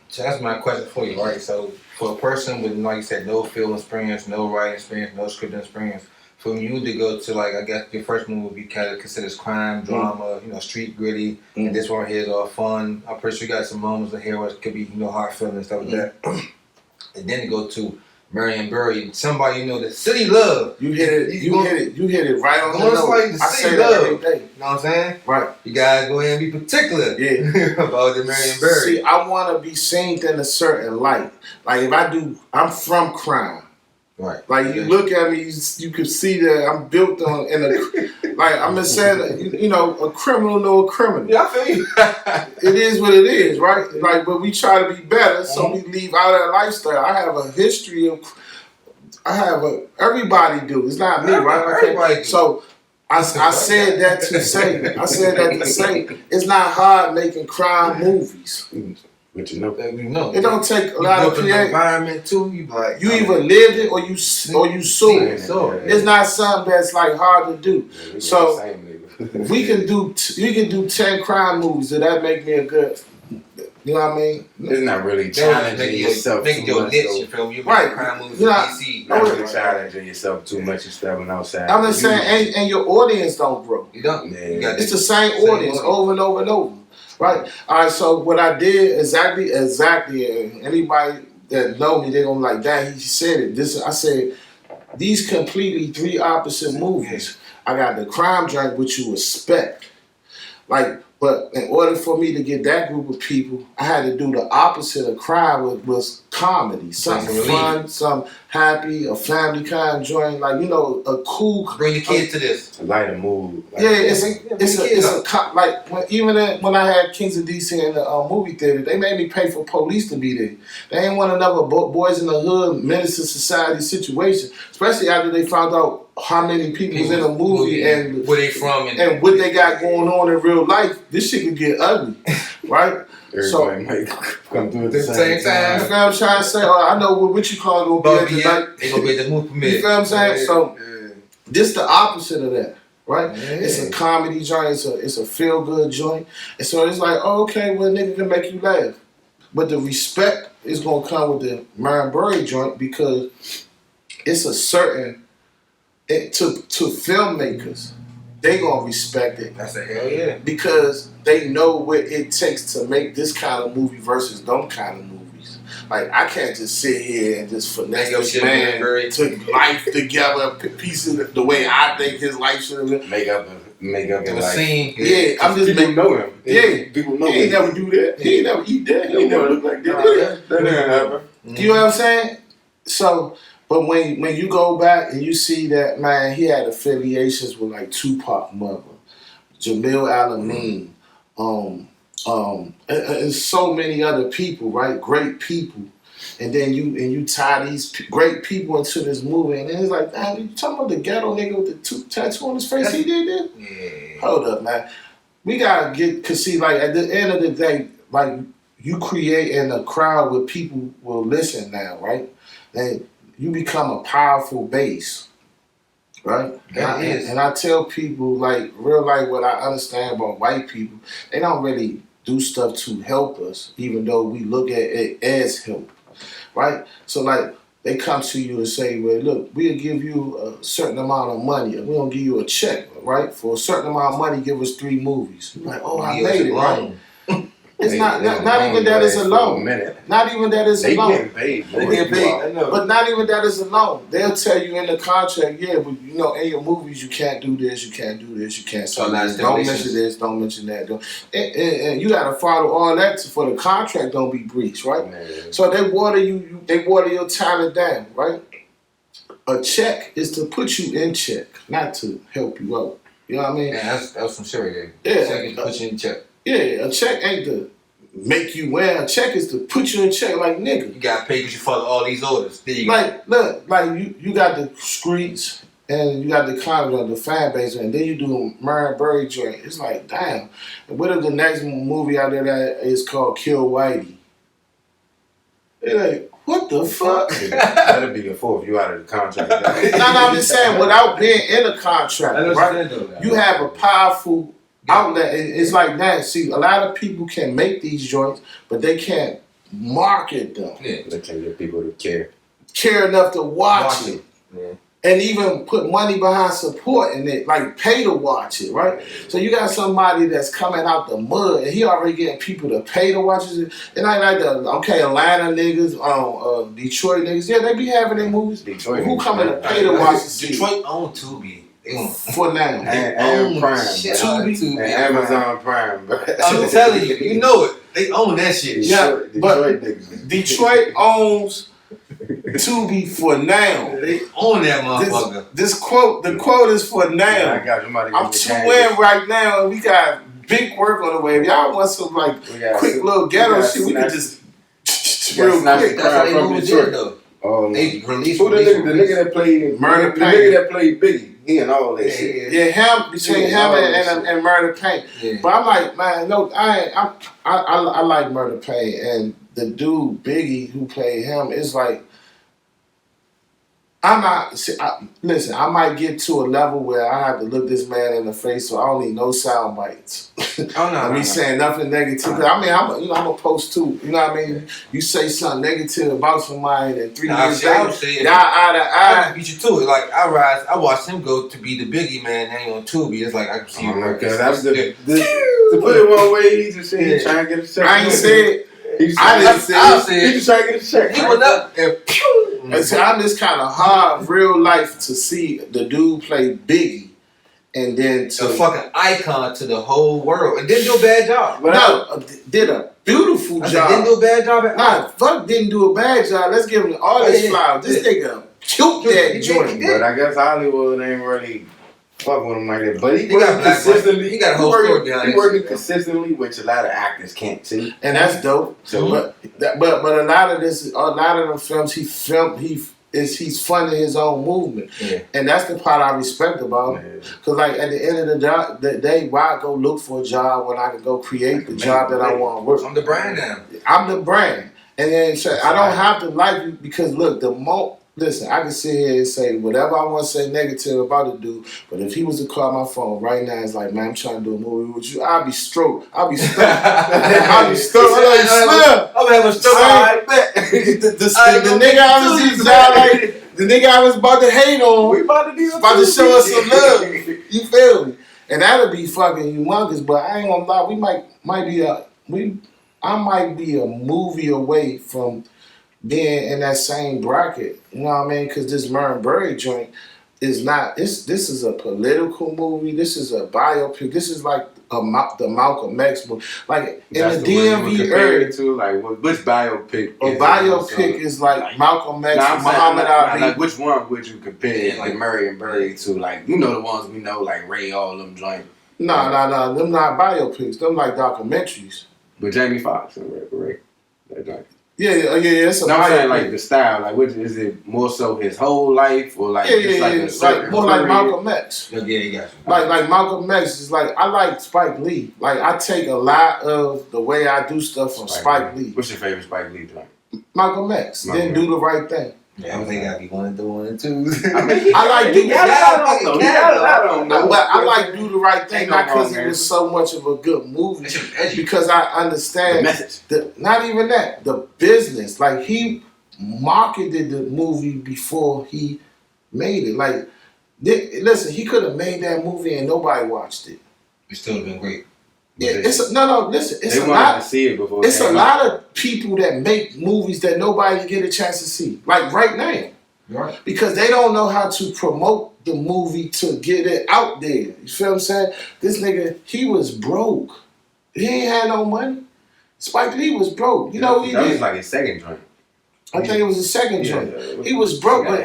So that's my question for you, right? So for a person with, like you said, no film experience, no writing experience, no scripting experience, for you to go to, like, I guess your first movie would be kind of considered crime, drama, street gritty, and this one here is all fun. I'm pretty sure you got some moments in here where it could be, hard feeling and stuff like that. And then to go to Marion Barry, somebody the city love. You hit it right on the nose. Like the city love. Every day. You know what I'm saying? Right. You gotta go ahead and be particular about the Marion Barry. See, I want to be seen in a certain light. Like I'm from crime. Right. Like you look at me, you can see that I'm built on like I'm just saying, a criminal know a criminal. Yeah, I feel you. It is what it is, right? Like, but we try to be better, so we leave out that lifestyle. I have a history of. Everybody do. It's not me, right? Everybody do. So I said that to say. It's not hard making crime movies. But it don't take a lot of creative environment too. You like you either lived it or you saw it. It's not something that's like hard to do. So we can do 10 crime movies, and that make me a good. You know what I mean? It's not really challenging yourself too much. You feel me? Right. Crime movies in DC. Not really challenging yourself too much and stepping outside. I'm just saying, and your audience don't grow. You don't. Yeah. It's the same audience over and over and over. Right. All right. So what I did exactly. Anybody that know me, they gonna like that. He said it. I said these completely 3 opposite movies. I got the crime joint, which you expect, like. But in order for me to get that group of people, I had to do the opposite of crime, was comedy. Something fun, some happy, a family kind of joint, like, a cool. Bring the kids to this. A lighter mood. Like, when I had Kingz of DC in the movie theater, they made me pay for police to be there. They didn't want another boys in the hood menace to society situation, especially after they found out how many people was in the movie and where they from and what they got going on in real life. This shit could get ugly, right? Everybody might come through at the same time. You know what I'm trying to say? I know what you call gonna be at tonight. They gonna be at the movie premiere. You feel what I'm saying? So this the opposite of that, right? Yeah. It's a comedy joint. It's a feel good joint, and so it's like, okay, well, nigga can make you laugh, but the respect is gonna come with the Marion Barry joint because it's a certain to filmmakers. They gonna respect it. That's a hell yeah. Because they know what it takes to make this kind of movie versus them kind of movies. Like, I can't just sit here and just finesse this man to life together, pieces the way I think his life should have been. Make up and like. Yeah, I'm just people know him. Yeah, people know he ain't never do that. He ain't never eat that. He ain't never look like that. That ain't happen. You know what I'm saying? So. But when you go back and you see that, man, he had affiliations with like Tupac mother, Jamil Alameen, and so many other people, right? Great people. And then you tie these great people into this movie, and then it's like, man, you talking about the ghetto nigga with the tattoo on his face? He did that? Yeah. Hold up, man. We gotta cause see, like at the end of the day, like you creating a crowd where people will listen now, right? And you become a powerful base, right? And I tell people, like, real life, what I understand about white people, they don't really do stuff to help us, even though we look at it as help, right? So, like, they come to you and say, well, look, we'll give you a certain amount of money. We're going to give you a check, right? For a certain amount of money, give us 3 movies. You're like, oh, I made it, right? It's not even that it's alone. Not even that it's alone. They get paid. But not even that it's alone. They'll tell you in the contract, yeah, but in your movies you can't do this, you can't do this, you can't say this. Don't mention this, don't mention that. And you gotta follow all that for the contract don't be breached, right? Man. So they water your talent down, right? A check is to put you in check, not to help you out. You know what I mean? Yeah, that's some shit right there. Yeah. A check is to put you in check. Yeah, a check ain't to make you wear. A check is to put you in check, like nigga. You got paid because you follow all these orders. There you go. Look, like you got the streets and you got the comedy, the fan base, and then you do Marion Barry joint. It's like, damn. What if the next movie out there that is called Kill Whitey? They're like, what the fuck? That'll be the fourth. You out of the contract. No, I'm just saying, without being in a contract, right? You have a powerful outlet. It's like that. See, a lot of people can make these joints, but they can't market them. Yeah, they can't get people to care enough to watch it. Yeah. And even put money behind supporting it, like pay to watch it, right? So you got somebody that's coming out the mud, and he already getting people to pay to watch it. And I like Atlanta niggas, Detroit niggas, yeah, they be having their movies. Detroit. Who coming to pay to watch it? Detroit own Tubi. For now. And Prime. Tubi. And Amazon Prime, bro. I'm telling you, you know it. They own that shit. Yeah, but Detroit owns Tubi for now. They own that motherfucker. The quote is for now. Yeah, I got you. I'm 2 in right now, and we got big work on the way. If y'all want some like quick little ghetto shit, we can just real quick. That's how they moved in though. They released. Who the nigga that played Murder Pain? The nigga that played Biggie. He and all that shit. Yeah, him between him and Murder Pain. Yeah. But I'm like, man, no, I like Murder Pain, and the dude Biggie who played him is like. Listen, I might get to a level where I have to look this man in the face, so I don't need no sound bites. Saying nothing negative. I mean, I'm a post too. You know what I mean? You say something negative about somebody, and 3 years later, y'all I beat you to it. Like I watched him go to be the Biggie man. Now he on Tubi. It's like I can see him. That's to put it one way. He just said trying to get a check. I ain't said. I didn't say. He just trying to get a check. He went up and pew. And so I'm just kind of hard, real life, to see the dude play Biggie, and then a fucking icon to the whole world, and didn't do a bad job. Did a beautiful job. Didn't do a bad job at all. Fuck didn't do a bad job. Let's give him all this flowers. This nigga killed that joint. But I guess Hollywood ain't really fuck with him like that. But he got consistently. He got a whole story behind it. He working consistently, which a lot of actors can't see, and that's dope. So, but a lot of the films he's funding his own movement, and that's the part I respect about him. Cause like at the end of the day, why go look for a job when I can go create the job that I want to work? I'm the brand now. I'm the brand, and then I don't have to like you because look, listen, I can sit here and say whatever I want to say negative about the dude, but if he was to call my phone right now, it's like, man, I'm trying to do a movie with you. I'll be stroked. I'll be stuck. I'll be stuck. I'm having a stroke. The nigga I was about to hate on, we about to show us some love. You feel me? And that'll be fucking humongous. But I ain't gonna lie, I might be a movie away from being in that same bracket, you know what I mean? Because this Murray Berry joint is not. This is a political movie. This is a biopic. This is like the Malcolm X movie. Like in the DMV area. Like which biopic? A biopic is like Malcolm X, Muhammad Ali. Like which one would you compare like Murray and Berry to? Like the ones we know, like Ray, all of them joint. No. Them not biopics. Them like documentaries. But Jamie Foxx and Ray. That joint. Yeah. It's a I'm saying like the style, like which is it more so his whole life or like like more like Malcolm X. Yeah, you got you. Like Malcolm X is like I like Spike Lee. Like I take a lot of the way I do stuff from Spike Lee. What's your favorite Spike Lee joint? Malcolm X. Didn't do the right thing. Yeah, I think gotta be 1 and 1 and 2. I mean, I like do Do the Right Thing, not because it was so much of a good movie, because I understand the message. Not even that, the business. Like he marketed the movie before he made it. Like, listen, he could have made that movie and nobody watched it. It still would have been great. Yeah, listen, it's a lot. To see it before it's a lot of people that make movies that nobody get a chance to see. Like right now. Right. Because they don't know how to promote the movie to get it out there. You feel what I'm saying? This nigga, he was broke. He ain't had no money. Spike Lee was broke. You know what he did? That was like his second joint. I think it was his second joint. He was broke, but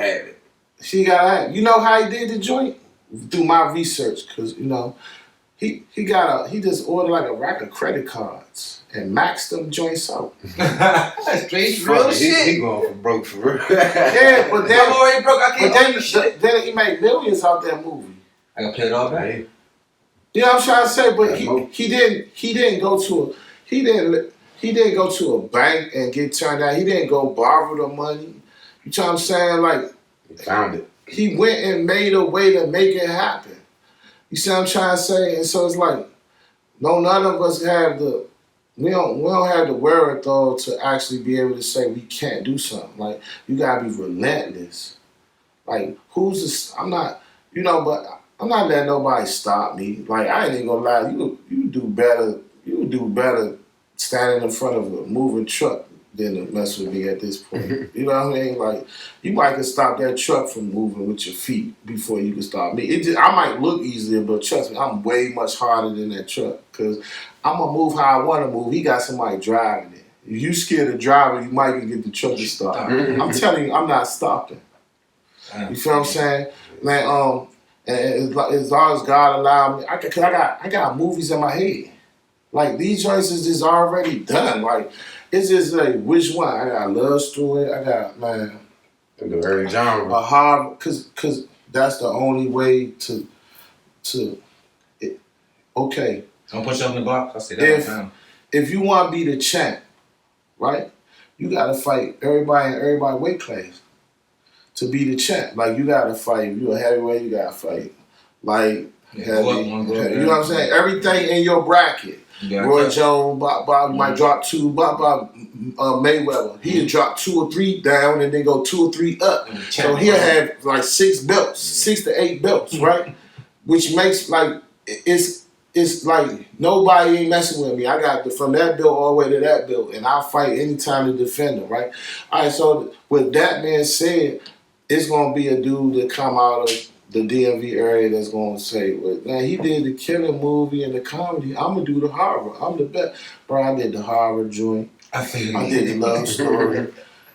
she got to have it. You know how he did the joint? Through my research, because He just ordered like a rack of credit cards and maxed them joints out. That's straight real shit. He going for broke for real. Yeah, but then I'm already broke. I can't. Then he made millions out that movie. I gotta play it all back. You know what I'm trying to say? But he didn't go to he He didn't go to a bank and get turned down. He didn't go borrow the money. You know what I'm saying? Like, He found it. he went and made a way to make it happen. You see what I'm trying to say? And so it's like, no, none of us have we don't have the wherewithal to actually be able to say we can't do something. Like, you gotta be relentless. Like, I'm not, but I'm not letting nobody stop me. Like, I ain't even gonna lie, you would do better standing in front of a moving truck than to mess with me at this point. You know what I mean? Like, you might can stop that truck from moving with your feet before you can stop me. I might look easier, but trust me, I'm way much harder than that truck because I'm gonna move how I want to move. He got somebody driving it. If you scared of driving, you might can get the truck to stop. I'm telling you, I'm not stopping. You feel what I'm saying? Like, and as long as God allowed me, cause I got movies in my head. Like, these choices is already done. Like, it's just like, which one? I got a love story. I got, man, The genre. a hard, cause that's the only way to okay. Don't put you on the block. I say that all the time. If you want to be the champ, right? You gotta fight everybody in everybody weight class to be the champ. Like, you gotta fight. If you're a heavyweight, you gotta fight. Like, heavy. You know what I'm saying? Everything in your bracket. Roy Jones, Bob might drop 2, Bob Mayweather. He'll drop 2 or 3 down and then go 2 or 3 up. So he'll have like 6 belts, 6 to 8 belts, right? Which makes like it's like nobody ain't messing with me. I got from that belt all the way to that belt, and I'll fight anytime to defend them, right? All right, so with that being said, it's gonna be a dude that come out of the DMV area that's gonna say, well, man, he did the killing movie and the comedy. I'm gonna do the horror. I'm the best. Bro, I did the horror joint. I did the love story.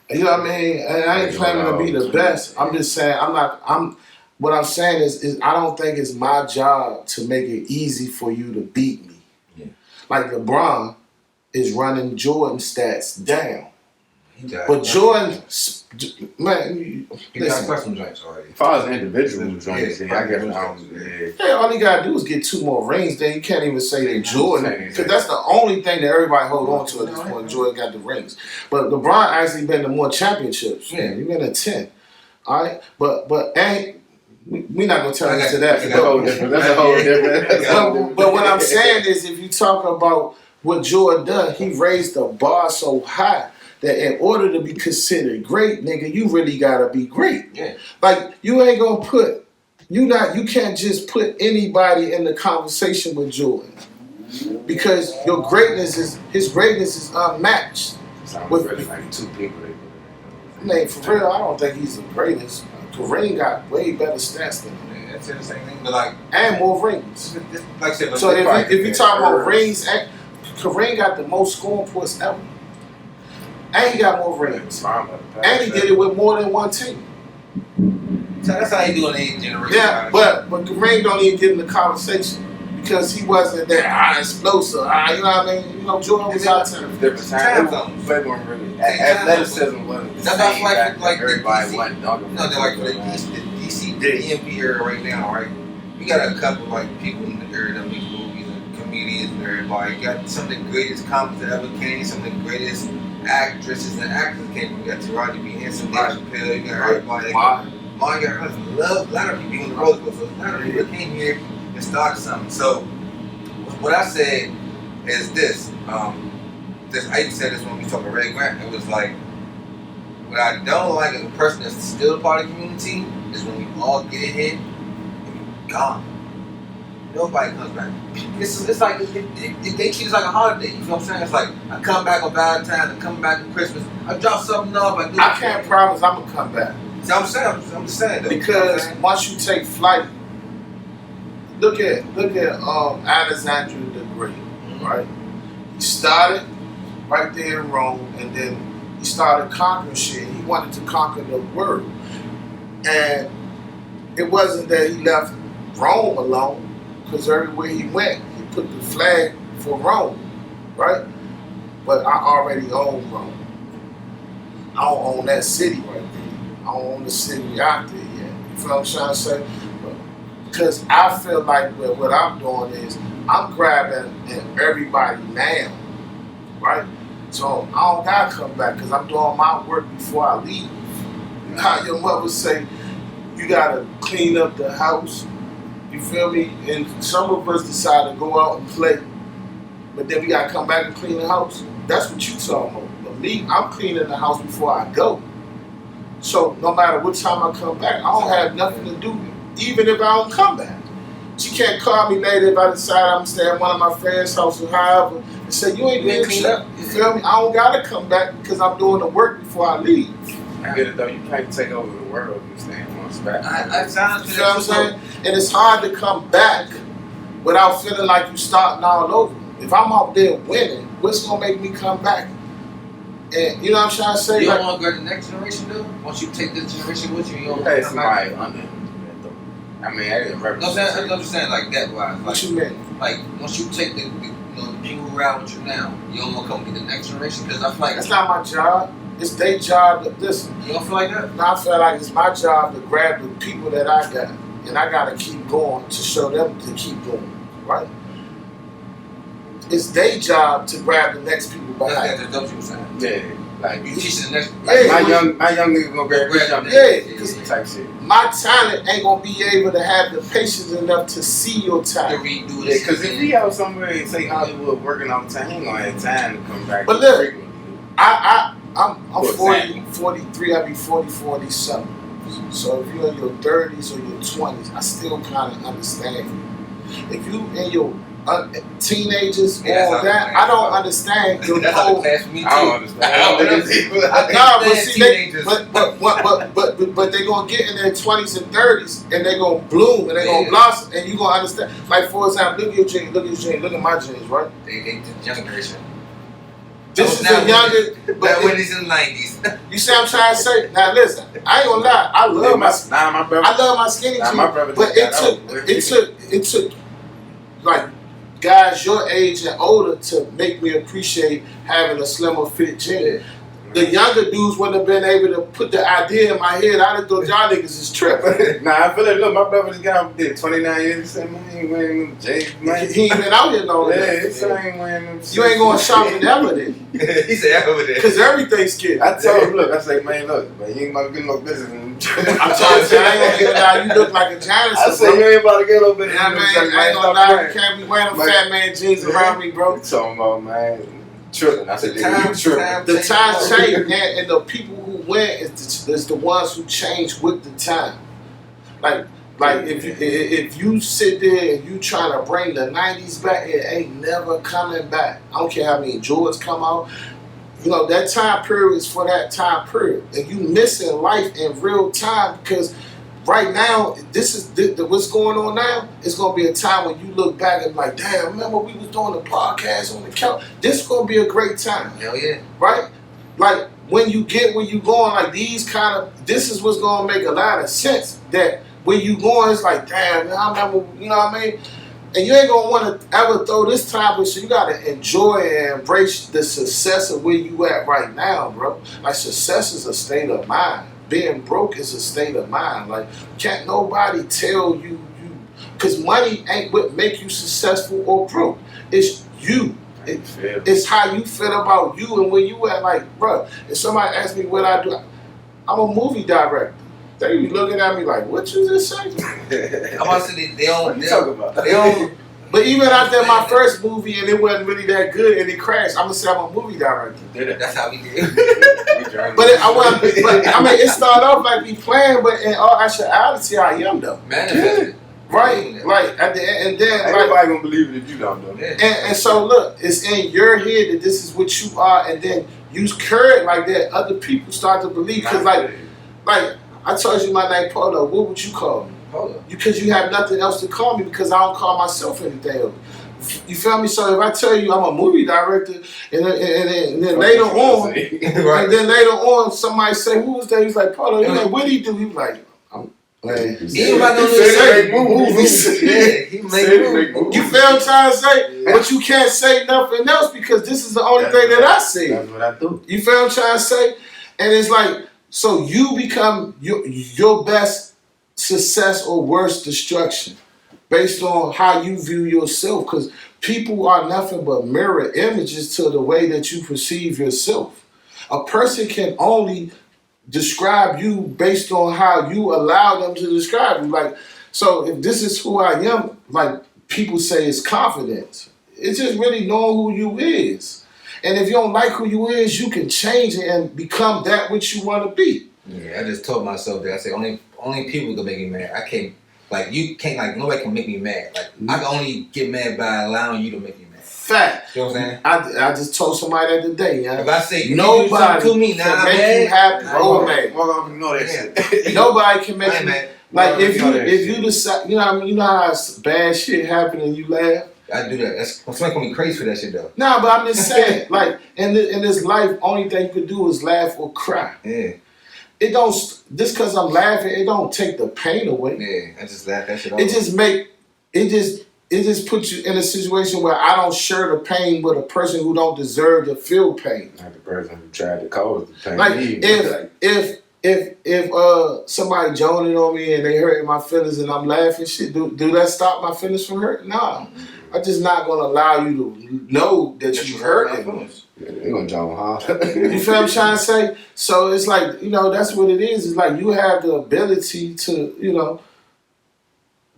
You know what I mean? And I ain't claiming to be the best. I'm just saying what I'm saying is I don't think it's my job to make it easy for you to beat me. Yeah. Like LeBron is running Jordan stats down. But Jordan, man, he got custom joints already. As far as individual joints, I guess all he gotta do is get 2 more rings. Then you can't even say that Jordan, because that's the only thing that everybody hold on to at this point. Jordan got the rings, but LeBron actually been to more championships. Yeah, he been to 10. All right, but we're not gonna turn into that. That's a whole different. But what I'm saying is, if you talk about what Jordan done, he raised the bar so high that in order to be considered great, nigga, you really gotta be great. Yeah. Like, you ain't gonna you can't just put anybody in the conversation with Jordan. Because his greatness is unmatched. With like 2 people. I mean, for real, I don't think he's the greatest. Kareem got way better stats than him. Yeah, that's the same thing, but like, and more rings. Like I said, so if you talk about rings, Kareem got the most scoring points ever. And he got more rings. And he did it with more than one team. So that's how he do in the generation. Yeah, but Kareem don't even get in the conversation because he wasn't that explosive. You know what I mean? You know, Jordan was out there. Different time zones. Athleticism wasn't. That's like everybody wasn't. They're like the DC, the DMV era right now, right? We got a couple like people in the area that make movies and comedians and everybody. Got some of the greatest comics that ever came. Some of the greatest actresses and actors came. We got Taraji P. Henson, Dave Chappelle. You got everybody. Mine got a lot of people on the road, so a lot of people came here and started something. So what I said is this. I even said this when we talked about Ray Grant. It was like, what I don't like as a person that's still a part of the community is when we all get in here and we're gone. Nobody comes back. It's like they treat us like a holiday. You know what I'm saying? It's like I come back on Valentine's, I come back on Christmas, I drop something off. I can't promise I'm gonna come back. See, I'm just saying though. Because once you take flight, look at Alexander the Great, right? He started right there in Rome, and then he started conquering shit. He wanted to conquer the world, and it wasn't that he left Rome alone. Because everywhere he went, he put the flag for Rome, right? But I already own Rome. I don't own that city right there. I don't own the city out there yet. You feel what I'm trying to say? Because I feel like what I'm doing is I'm grabbing everybody now, right? So I don't gotta come back because I'm doing my work before I leave. How your mother say, you gotta clean up the house. You feel me? And some of us decide to go out and play, but then we gotta come back and clean the house. That's what you talking about. But me, I'm cleaning the house before I go. So no matter what time I come back, I don't have nothing to do, even if I don't come back. She can't call me later if I decide I'm staying at one of my friends' house or however and say, you ain't doing shit. You feel me? I don't gotta come back because I'm doing the work before I leave. I get it though. You can't take over the world if you stay in one spot. I You know what I'm saying? And it's hard to come back without feeling like you starting all over. If I'm out there winning, what's gonna make me come back? And you know what I'm trying to say? You like, don't want to go to the next generation though? Once you take this generation with you, you don't want Hey, to come back? somebody under. I mean, I didn't represent. I'm just saying like that wise. what Like, you mean? like once you take the people who ride with you now, you don't want to come get the next generation? Because I feel like That's not my job. It's their job to listen. you don't feel like that? Now I feel like it's my job to grab the people that I got, and I gotta keep going to show them to keep going, right? It's their job to grab the next people behind. That's what you're saying. Yeah, like You teach the next. Yeah. my young nigga gonna grab this young Yeah, nigga type shit. My talent ain't gonna be able to have the patience enough to see your To talent. redo Yeah, this. because if he out somewhere in say Hollywood working all the time, he ain't gonna have time to come back. But look, frequently. I'm For 40, example. 43, I'll be 44 this summer. So if you're in your 30s or your 20s, I still kind of understand you. If you in your teenagers, Yeah, that's all how that, the I don't class understand your That's how the whole. class for me too. I don't understand. Nah, but see, teenagers. but they gonna get in their 20s and 30s, and they gonna bloom, and they gonna Yeah. blossom, and you gonna understand. Like for example, look at your jeans, look at my jeans, right? They the young generation. This is Now the younger, But but when it's in the 90s. you see what I'm trying to say? Now listen, I ain't gonna lie, I love my brother. I love my skinny jeans, my brother but just got it took like guys your age and older to make me appreciate having a slimmer fit jean. The younger dudes wouldn't have been able to put the idea in my head. I'd have thought y'all niggas is tripping. Nah, I feel like, look, my brother just got up there 29 years. He said, man, he ain't wearing them J's, man. He ain't been out here no Yeah, yeah, he said, I ain't wearing them. You ain't going shopping ever then. He said over there. Because everything's skinny. I told him, look, I said, man, look, man, you ain't about to get no business. I'm trying to say, I ain't gonna even lie, you look like a janitor. I said, you ain't about to get no business. Yeah, man, I ain't gonna lie, you can't be wearing them fat man jeans around me, bro. You talking about, man, tripping. I said, The nigga, you times- tripping. The times change, man, and the people who win is the ones who change with the time. Like if you sit there and you trying to bring the 90s back, it ain't never coming back. I don't care how many Jordans come out. You know, that time period is for that time period. And you missing life in real time because right now, this is what's going on now. It's gonna be a time when you look back and like, damn, remember we was doing the podcast on the couch. This is gonna be a great time. Hell yeah. Right? Like when you get where you going, like this is what's gonna make a lot of sense. That when you going, it's like, damn, I remember, you know what I mean? And you ain't gonna wanna ever throw this time, so you gotta enjoy and embrace the success of where you at right now, bro. Like success is a state of mind. Being broke is a state of mind. Like, can't nobody tell you, because money ain't what make you successful or broke. It's you. It's how you feel about you and where you at. Like, bro, if somebody asks me what I do, I'm a movie director. They be looking at me like, what you just say? I'm about to say they What you talking about? They don't. But even after my first movie and it wasn't really that good and it crashed, I'm gonna say I'm a movie director. That's how we did. But I mean, it started off like me playing, but in all actuality, I am though. Manifested. Right? Like at the end, and then Ain't like, nobody gonna believe it if you don't, though. Yeah. and so look, it's in your head that this is what you are, and then you carry it like that. Other people start to believe because like I told you my name Polo. What would you call me? Polo. Because you have nothing else to call me because I don't call myself anything else. You feel me? So if I tell you I'm a movie director, and then later on, and then later on, somebody say, "Who was that?" He's like, "Polo." He's like, "What did he do?" He was like, "I'm." Like, He ain't about no Say movies. Yeah, he make movies. You feel what I'm trying to say? But you can't say nothing else because this is the only thing that I see. That's what I do. You feel what I'm trying to say? And it's like, so you become your best success or worst destruction. based on how you view yourself, because people are nothing but mirror images to the way that you perceive yourself. A person can only describe you based on how you allow them to describe you. Like, so if this is who I am, like people say it's confidence. It's just really knowing who you is. And if you don't like who you is, you can change it and become that which you want to be. Yeah, I just told myself that. I said only people can make me mad. I can't, like, you can't, like, nobody can make me mad. Like, I can only get mad by allowing you to make me mad. Fact. You know what I'm saying? I just told somebody that today, yeah. If I say nobody to me, can make you happy. Nobody can make you mad. Like if you decide, you know how bad shit happen and you laugh. I do that. That's making me crazy for that shit though. Nah, but I'm just saying, like in this life, only thing you could do is laugh or cry. Yeah. It don't just because I'm laughing, it don't take the pain away. Yeah, I just laugh that shit off. It just puts you in a situation where I don't share the pain with a person who don't deserve to feel pain. Like the person who tried to cause the pain. Like if somebody joning on me and they hurting my feelings and I'm laughing shit, do that stop my feelings from hurting? Nah. I'm just not gonna allow you to know that you hurting me. They're gonna jump hard. You feel what I'm trying to say? So it's like, that's what it is. It's like you have the ability to,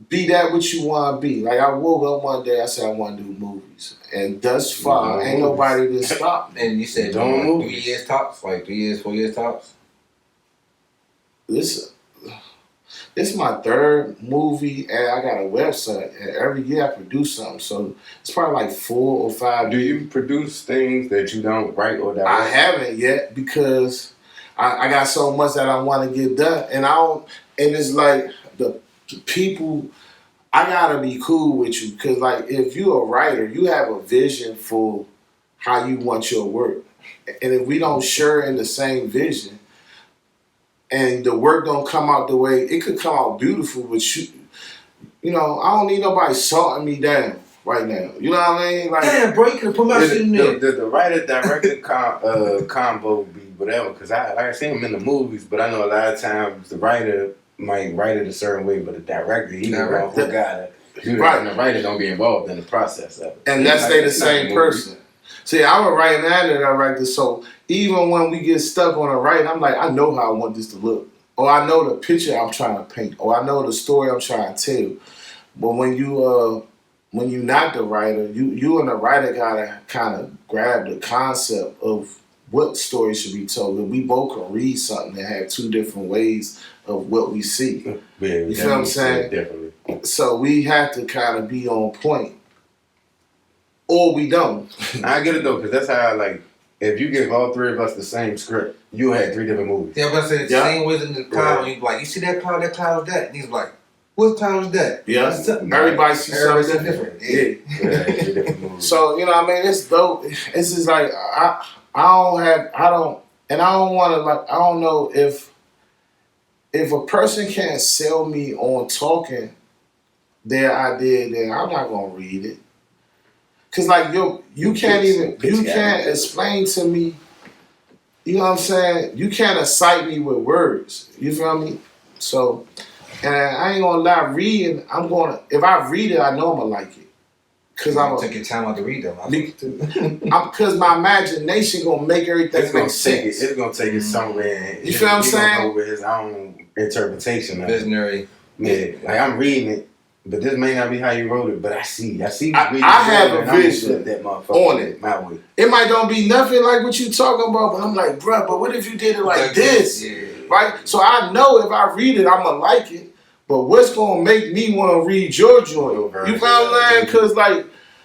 be that what you want to be. Like I woke up one day, I said I want to do movies, and thus far ain't nobody to stop me. And you said 3 years tops, like 3 years, 4 years tops. This is my third movie, and I got a website, and every year I produce something, so it's probably like 4 or 5. Do you produce things that you don't write or direct? I haven't yet because I got so much that I want to get done, and it's like the people. I gotta be cool with you because, like, if you're a writer, you have a vision for how you want your work, and if we don't share in the same vision, and the work don't come out the way it could come out beautiful, but I don't need nobody salting me down right now. You know what I mean? Like, damn, bro, you could put my shit in there. The writer director combo be whatever, because I seen him in the movies, but I know a lot of times the writer might write it a certain way, but the director, he who gotta do that, and the writer don't be involved in the process of it. And that's the same person. See, I'm a writer and a director, so even when we get stuck on a write, I'm like, I know how I want this to look, or I know the picture I'm trying to paint, or I know the story I'm trying to tell. But when you're not the writer, you and the writer gotta kind of grab the concept of what story should be told. And we both can read something and have two different ways of what we see. Yeah, you feel what I'm saying? Definitely. So we have to kind of be on point, or we don't. I get it though, because that's how if you give all three of us the same script, you had 3 different movies. Yeah, but I said the same way in the cloud. When you like, you see that cloud was that. And he's like, what cloud is that? Yeah, everybody sees something different. Yeah. 3 different movies. So it's dope. It's just like I don't know if a person can't sell me on talking their idea, then I'm not gonna read it. Cause like you can't explain to me, you know what I'm saying? You can't excite me with words. You feel me? So, and I ain't gonna lie, reading, if I read it, I know I'm gonna like it. Cause I'm take your time out to read them. Cause my imagination gonna make everything make sense. It's gonna take it somewhere. You feel what I'm saying? Over his own interpretation of visionary. Yeah, like I'm reading it, but this may not be how you wrote it. But I see. I have a vision that on it. My way. It might don't be nothing like what you talking about, but I'm like, bruh, but what if you did it like this? Yeah. Right? So I know if I read it, I'm gonna like it. But what's gonna make me want to read your joint? You feel what I'm saying? Because like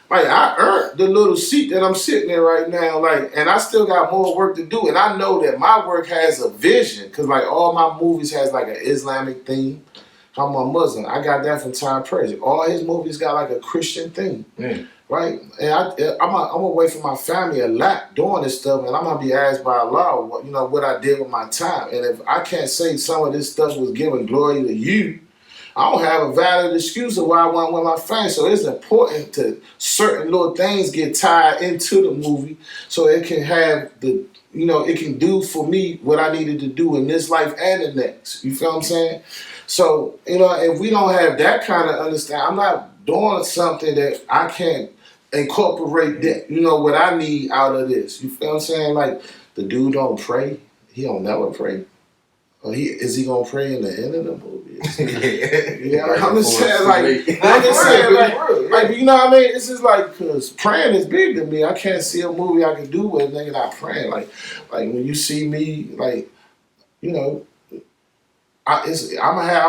I earned the little seat that I'm sitting in right now, and I still got more work to do. And I know that my work has a vision, because all my movies has an Islamic theme. I'm a Muslim. I got that from Tom Perry. All his movies got a Christian theme, right? And I'm away from my family a lot doing this stuff, and I'm gonna be asked by Allah, what I did with my time. And if I can't say some of this stuff was giving glory to you, I don't have a valid excuse of why I went with my family. So it's important to certain little things get tied into the movie so it can have the it can do for me what I needed to do in this life and the next. You feel what I'm saying? So, if we don't have that kind of understanding, I'm not doing something that I can't incorporate that, what I need out of this. You feel what I'm saying? Like, the dude don't pray. He don't never pray. Or is he gonna pray in the end of the movie? Yeah, I'm just saying, like, you know what I mean? It's just like, cause praying is big to me. I can't see a movie I can do with a nigga not praying. Like when you see me, like, I'm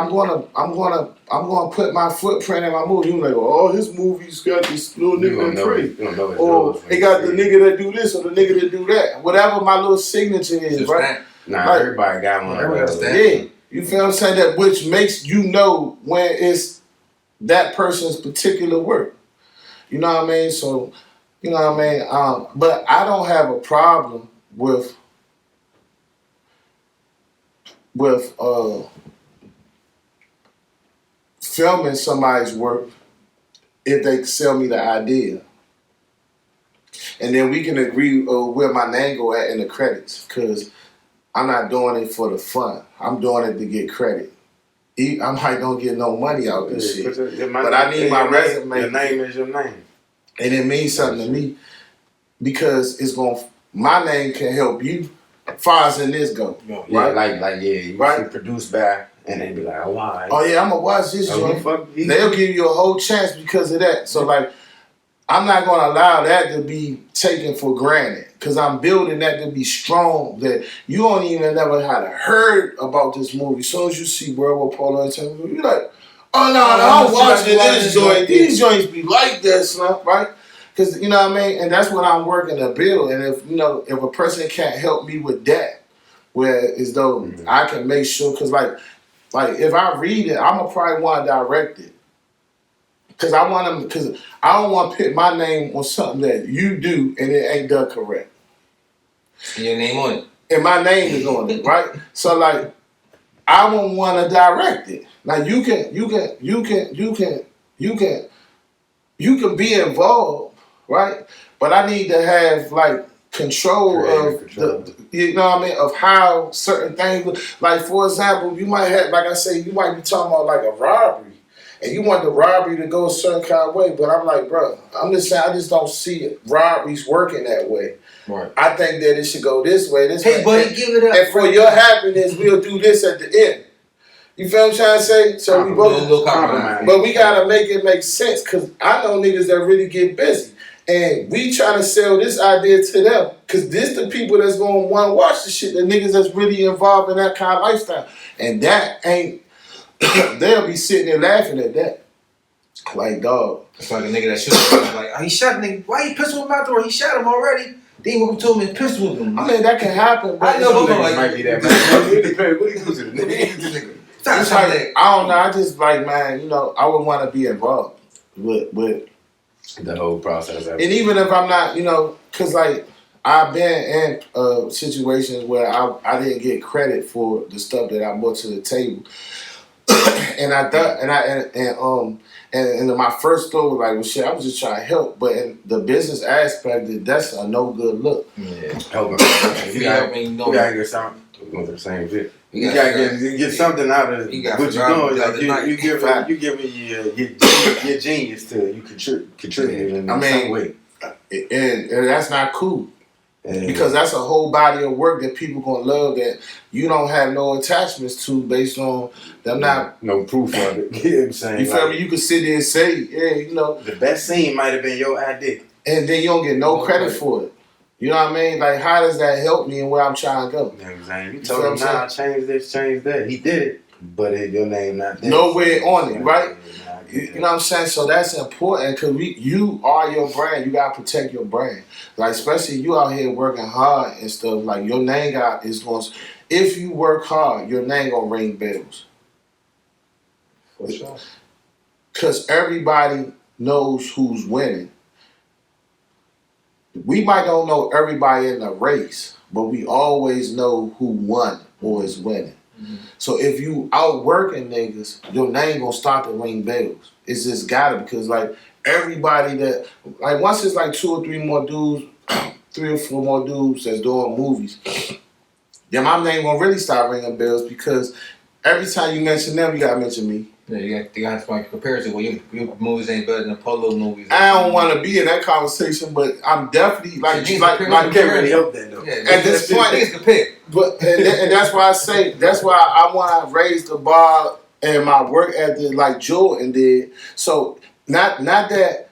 gonna put my footprint in my movie. You like, oh, his movie's got this little nigga that pray, or he got the nigga that do this or the nigga that do that. Whatever my little signature is, just right? Nah, like, everybody got one. Yeah, you feel what I'm saying? That which makes you know when it's that person's particular work. You know what I mean? So, you know what I mean? But I don't have a problem with filming somebody's work if they sell me the idea. And then we can agree where my name go at in the credits, because I'm not doing it for the fun. I'm doing it to get credit. I might don't get no money out of this shit, but I need my resume. Your name is your name. And it means something to me, because my name can help you far as in this go. Right? You right? Produced by, and they be like, oh, why? Oh yeah, I'm gonna watch this joint. They'll give you a whole chance because of that. So like, I'm not gonna allow that to be taken for granted, because I'm building that to be strong. That you don't even never had heard about this movie. As soon as you see World War Polo, you're like, oh no, I'm watching this joint. These joints be like this, right? Because you know what I mean, and that's what I'm working to build. And if a person can't help me with that, where as though I can make sure, because like if I read it, I'm gonna probably want to direct it. Because I don't want to put my name on something that you do and it ain't done correct. And your name on it. And my name is on it, right? So like, I won't want to direct it. Now you can be involved, right? But I need to have like control of of how certain things. Like for example, you might have, like I say, you might be talking about like a robbery. And you want the robbery to go a certain kind of way, but I'm like, bro, I'm just saying, I just don't see robberies working that way. Right. I think that it should go this way, this way. Hey, buddy, give it up. And for your happiness, we'll do this at the end. You feel what I'm trying to say? So we both, but we gotta make it make sense, because I know niggas that really get busy, and we trying to sell this idea to them, because this the people that's gonna want to watch the shit. The niggas that's really involved in that kind of lifestyle, and that ain't. They'll be sitting there laughing at that. Like, dog. It's like a nigga that shot like, oh, he shot a nigga. Why he pistol him out there? He shot him already. Then he told me to pistol him. I mean, that can happen. I know, but like, might be that man. It depends. What do you do to the nigga? It's like, I don't know. I just like, man, I would want to be involved with the whole process. And even if I'm not, because like, I've been in situations where I didn't get credit for the stuff that I brought to the table. And I thought, and my first thought was like, well, shit, I was just trying to help, but in the business aspect, that's a no good look. Yeah, help. You gotta get something. We're the same shit. You gotta get something out of what you're doing. Like you giving your genius to you contribute in some way, and that's not cool. Because that's a whole body of work that people gonna love that you don't have no attachments to based on them not no proof of it. You know what I'm saying? You feel me? You can sit there and say, the best scene might have been your idea, and then you don't get no credit for it. You know what I mean? Like, how does that help me and where I'm trying to go? You know what I'm saying? You told him, nah, change this, change that. He did it, but your name not there. Nowhere on it, right? You know what I'm saying? So that's important, because you are your brand. You gotta protect your brand. Like, especially you out here working hard and stuff. Like, your name is going. If you work hard, your name gonna ring bells. For sure. Because everybody knows who's winning. We might don't know everybody in the race, but we always know who won or is winning. Mm-hmm. So if you outworking niggas, your name gonna start to ring bells. It's just gotta, because like everybody that, like once it's like 2 or 3 more dudes 3 or 4 more dudes that's doing movies, then my name gonna really start ringing bells because every time you mention them, you gotta mention me. Yeah, you got to find comparison. Well, your movies ain't better than Polo movies. I don't want to be in that conversation, but I'm definitely like you can't really help that though. Yeah, at this point, it's compared. But and that's why I say that's why I want to raise the bar and my work ethic like Jordan did. So not that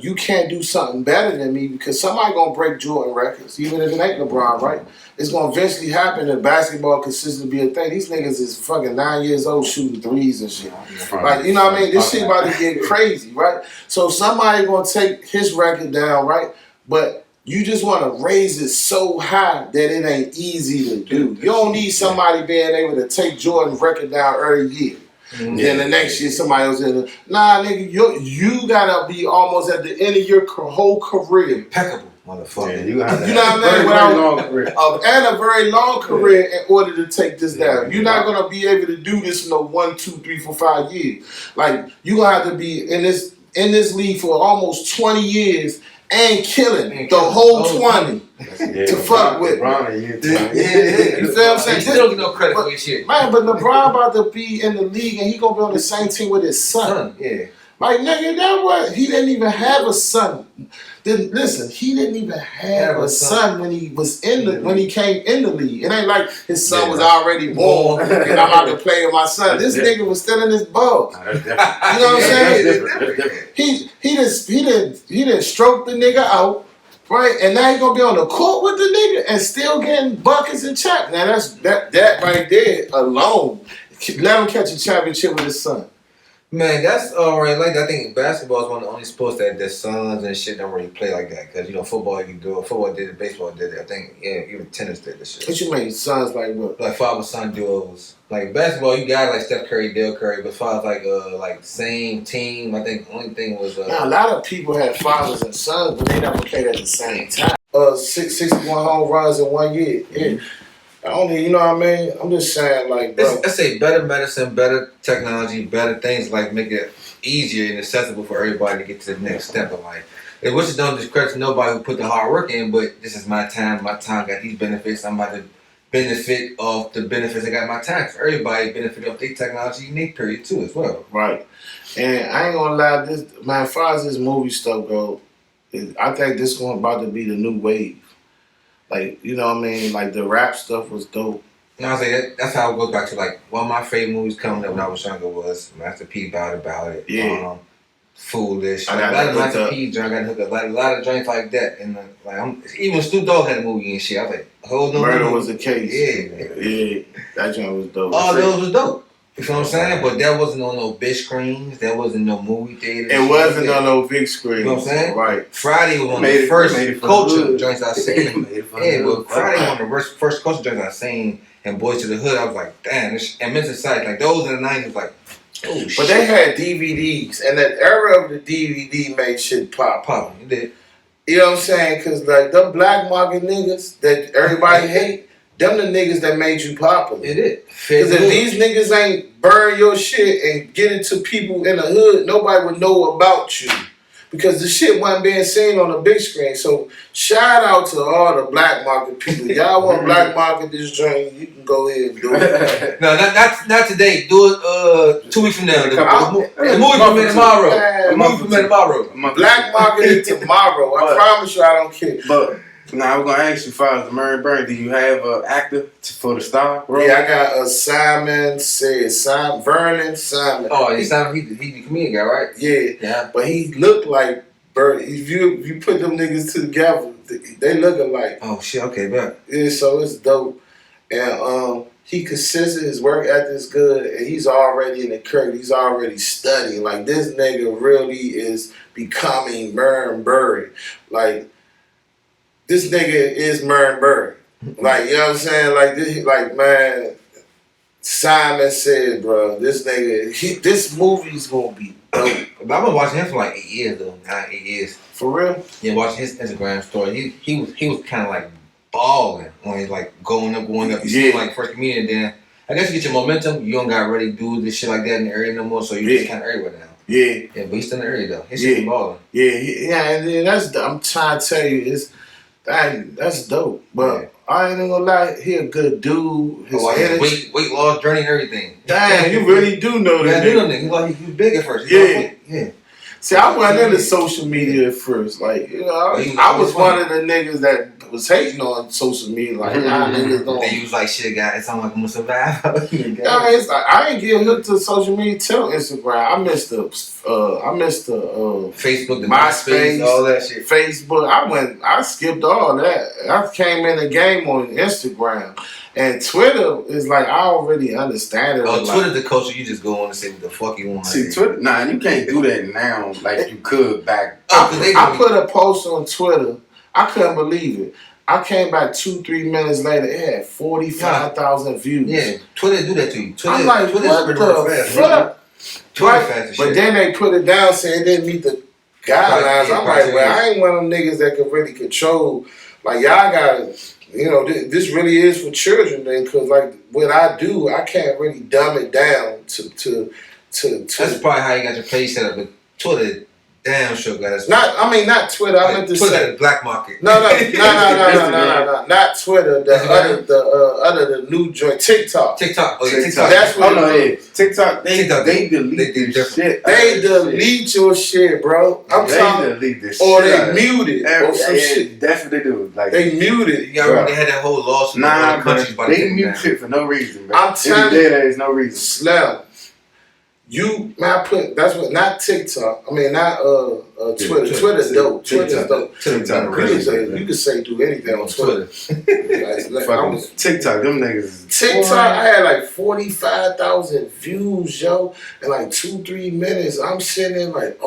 you can't do something better than me because somebody gonna break Jordan records, even if it ain't LeBron, right? It's gonna eventually happen if basketball consistently be a thing. These niggas is fucking 9 years old shooting threes and shit. Like, you know what I mean? This shit about to get crazy, right? So somebody gonna take his record down, right? But you just want to raise it so high that it ain't easy to do. You don't need somebody being able to take Jordan's record down early year. Then the next year somebody else in nah, nigga, you gotta be almost at the end of your whole career. Impeccable, motherfucker. Yeah, you know what I mean? Very long career. And a very long career in order to take this down. You're not gonna be able to do this in no 1, 2, 3, 4, 5 years. Like you gonna have to be in this league for almost 20 years and killing the whole 20 to fuck with. LeBron, you feel what I'm saying? You still don't get no credit for your shit. Man, but LeBron about to be in the league and he gonna be on the same team with his son. Yeah. Like, nigga, that was, he didn't even have a son. Listen, he didn't even have a son when he was when he came in the league. It ain't like his son was already born and I'm about to play with my son. This nigga was still in his bug. You know what I'm saying? He didn't stroke the nigga out, right? And now he gonna be on the court with the nigga and still getting buckets and check. Now that right there alone, let him catch a championship with his son. Man, that's alright. Like I think basketball is one of the only sports that the sons and shit don't really play like that. Cause football you can do it. Football did it. Baseball did it. I think even tennis did this shit. What you mean sons like what? Like father-son duos. Like basketball, you got like Steph Curry, Dale Curry, but as far as like same team, I think the only thing was. Now a lot of people had fathers and sons, but they never played at the same time. 61 home runs in 1 year. Yeah. You know what I mean? I'm just saying, like, bro. I say better medicine, better technology, better things like make it easier and accessible for everybody to get to the next step of life. Which don't discredit nobody who put the hard work in, but this is my time. My time got these benefits. I'm about to benefit off the benefits I got my time. For everybody benefit off their technology and their period too as well. Right. And I ain't gonna lie, as far as this movie stuff go, I think this one about to be the new wave. Like, you know what I mean? Like, the rap stuff was dope. You know what I'm saying? That's how it goes back to, like, one of my favorite movies coming up when I was younger was Master P, About It. Yeah. Foolish. I got a lot of Master P joints, I got hooked up. A lot of joints like that. And, even Snoop Dogg had a movie and shit. I was like, hold on. Murder Was the Case. Yeah. Yeah. That joint was dope. All those was dope. You feel what I'm saying? But that wasn't on no big screens. That wasn't no movie theaters. It wasn't on no big screen. You know what I'm saying? Right. Friday was one of the first culture joints I seen. Yeah, but Friday was one of the first culture joints I seen. And Boys to the Hood, I was like, damn. And Mental Sight, like those in the 90s, like, oh shit. But they had DVDs. And that era of the DVD made shit pop. It did. You know what I'm saying? Because, like, them black market niggas that everybody hate, them the niggas that made you popular. It did. Because if these niggas ain't burn your shit and get it to people in the hood, nobody would know about you. Because the shit wasn't being seen on the big screen. So shout out to all the black market people. Y'all want black market this joint, you can go ahead and do it. No, not today. Do it 2 weeks from now. The movie premiere tomorrow. The movie premiere tomorrow. Black market it tomorrow. I promise you I don't care. But now I'm gonna ask you, Father Murray Burn, do you have an actor for the star role? Yeah, I got Vernon Simon. Oh, Simon, he the comedian guy, right? Yeah. But he looked like Bird. If you put them niggas together, they look alike. Oh shit, okay, bet. Yeah, so it's dope. And he consistent, his work ethic is good, and he's already in the curve. He's already studying. Like, this nigga really is becoming Murray Burry. Like, this nigga is Murray Burry. Like, you know what I'm saying? Like, this, like, man, Simon said, bro, this nigga, this movie's gonna be dope. But I've been watching him for like 8 years though. 8 years. For real? Yeah, watching his Instagram story. He was kind of like balling when he's like going up. You see him like first comedian, then I guess you get your momentum. You don't got ready to do this shit like that in the area no more, so you just kind of everywhere now. Yeah, but he's still in the area though. His shit balling. Yeah, and then I'm trying to tell you, Dang, that's dope. But I ain't gonna lie, he a good dude. His energy, weight loss journey and everything. Damn, you really do know that. Yeah, I do know nigga. Like he was big at first. Yeah. See, I wasn't into social media at first. Like, you know, I was one of the niggas that was hating on social media. Like, niggas don't. They was like, shit, guys, it sound like I'm gonna survive. It's like, I ain't get hooked to social media till Instagram. I missed the Facebook, the MySpace, all that shit. Facebook. I skipped all that. I came in the game on Instagram. And Twitter is like, I already understand it. Oh, Twitter's the culture. You just go on and say what the fuck you want. See, Twitter, you can't do that now like you could back. I put a post on Twitter. I couldn't believe it. I came back 2-3 minutes later. It had 45,000 views. Yeah, Twitter do that to you. I'm like, what the fuck? Right? But then they put it down saying it didn't meet the guidelines. I'm like, well, I ain't one of them niggas that can really control. Like, y'all gotta. You know, this really is for children then, because like what I do, I can't really dumb it down to. That's probably how you got your page set up, but Twitter, damn sure got us. Not Twitter. I meant to say the black market. No, not Twitter. The new joint, TikTok. TikTok. That's what it is. TikTok. They delete your shit. They delete your shit, bro. They delete this shit. Or they mute it. Or some shit. Definitely do. Like they mute it. You remember they had that whole lawsuit. They mute shit for no reason, bro. I'm telling you, there's no reason. Slim. Not TikTok. I mean, not Twitter. Twitter's dope. Twitter's dope. You can say do anything on Twitter. TikTok, them niggas. TikTok, I had like 45,000 views, yo, in like 2-3 minutes. I'm sitting there like,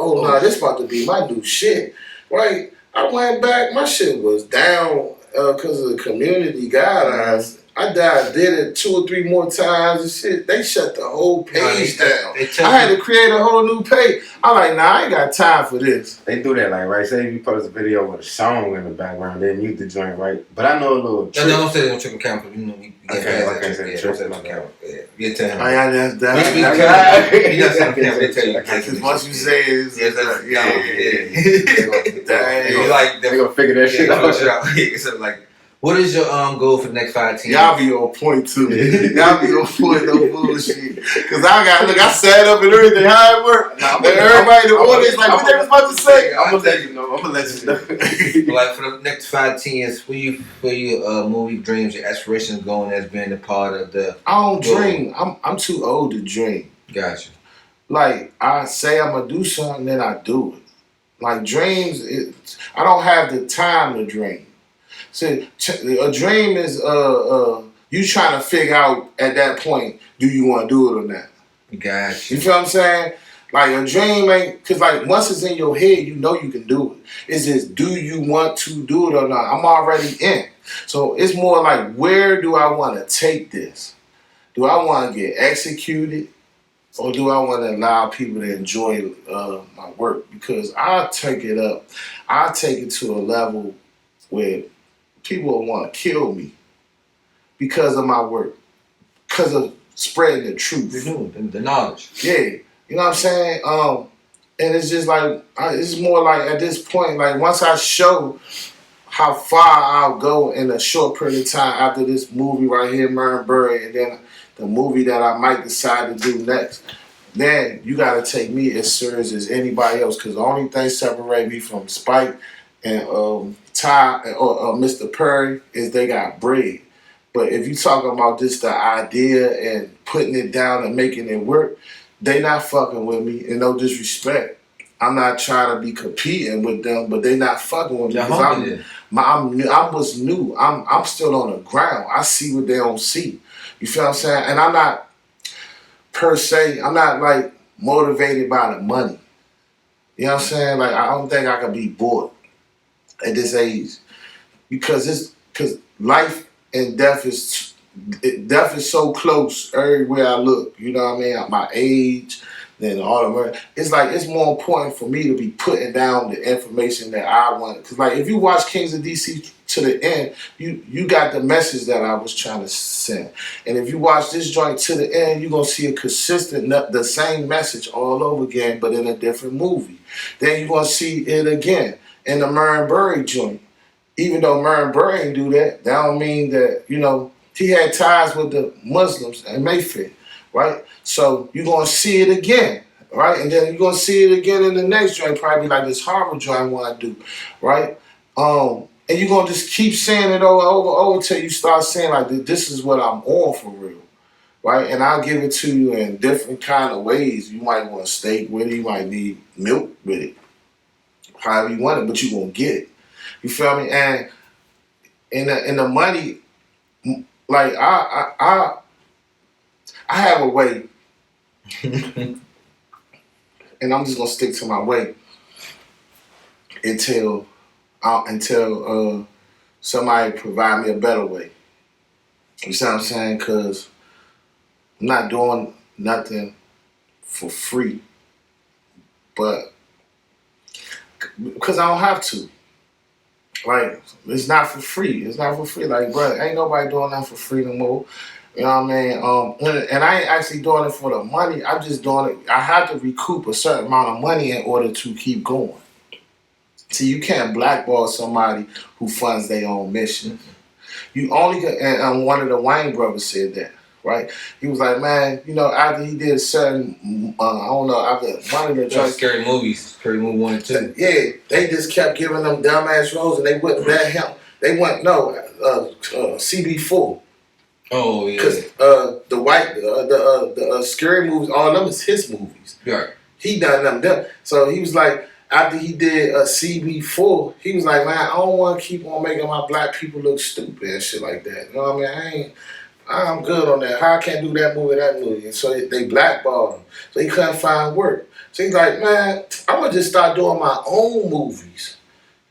this about to be my new shit, right? I went back, my shit was down because of the community guidelines. I did it 2 or 3 more times and shit. They shut the whole page down. I had to create a whole new page. I'm like, I ain't got time for this. They do that, like, right? Say if you post a video with a song in the background, then mute the joint, right? But I know a little trick. No, don't say they don't trick on camera. You know, we get past that. Say Don't say it on camera. Yeah, you tell him. He does say on camera. They tell you. Because once you say it, they gonna figure that shit out. It's like, what is your goal for the next 5 10 years? Y'all be on point too. Y'all be on point, no bullshit. Cause I set up and everything, how it work. Everybody in the audience like, what they was about to say? I'm gonna let you know. Like for the next 5 10 years, where you movie dreams, your aspirations going as being a part of the. I don't dream. I'm too old to dream. Gotcha. Like I say I'm gonna do something, then I do it. Like dreams, I don't have the time to dream. See, a dream is you trying to figure out at that point, do you want to do it or not? Gotcha. You feel what I'm saying? Like a dream ain't, because like once it's in your head, you know you can do it. It's just, do you want to do it or not? I'm already in. So it's more like, where do I want to take this? Do I want to get executed? Or do I want to allow people to enjoy my work? Because I'll take it up. I'll take it to a level where people will want to kill me because of my work, because of spreading the truth. The knowledge. Yeah, you know what I'm saying? And it's just like, it's more like at this point, like once I show how far I'll go in a short period of time after this movie right here, Murray, and then the movie that I might decide to do next, then you got to take me as serious as anybody else, because the only thing separate me from Spike and Ty or Mr. Perry is they got bread. But if you talking about just the idea and putting it down and making it work, they not fucking with me, and no disrespect. I'm not trying to be competing with them, but they not fucking with me. I was new. I'm still on the ground. I see what they don't see. You feel what I'm saying? And I'm not I'm not like motivated by the money. You know what I'm saying? Like I don't think I can be bought at this age, because life and death is so close everywhere I look. You know what I mean? At my age, then all the money. It's like it's more important for me to be putting down the information that I want. Because like if you watch Kingz of DC to the end, you got the message that I was trying to send. And if you watch this joint to the end, you're gonna see a consistent, the same message all over again, but in a different movie. Then you're gonna see it again in the Murray joint. even though Murray Bird ain't do that, that don't mean that, he had ties with the Muslims in Mayfair, right? So you're going to see it again, right? And then you're going to see it again in the next joint, probably like this Harvard joint what I do, right? And you're going to just keep saying it over until you start saying like, this is what I'm on for real, right? And I'll give it to you in different kind of ways. You might want steak with it. You might need milk with it. However you want it, but you're going to get it. You feel me? And in the money, like I have a way, and I'm just gonna stick to my way until somebody provide me a better way. You see what I'm saying? Cause I'm not doing nothing for free, but because I don't have to. Like, it's not for free. It's not for free. Like, bro, ain't nobody doing that for free no more. You know what I mean? And I ain't actually doing it for the money. I'm just doing it. I have to recoup a certain amount of money in order to keep going. See, you can't blackball somebody who funds their own mission. You only can, and one of the Wayne brothers said that, right? He was like, man, after he did a certain, I don't know, after one of the Scary Movies, Scary Movie 1 and 2. Yeah, they just kept giving them dumbass roles, and they wouldn't let him. They went CB4. Oh yeah. Because the Scary Movies, all of them is his movies. Right. He done them. So he was like, after he did CB4, he was like, man, I don't want to keep on making my black people look stupid and shit like that. You know what I mean? I'm good on that. How I can't do that movie? And so they blackballed him. So he couldn't find work. So he's like, man, I'm going to just start doing my own movies.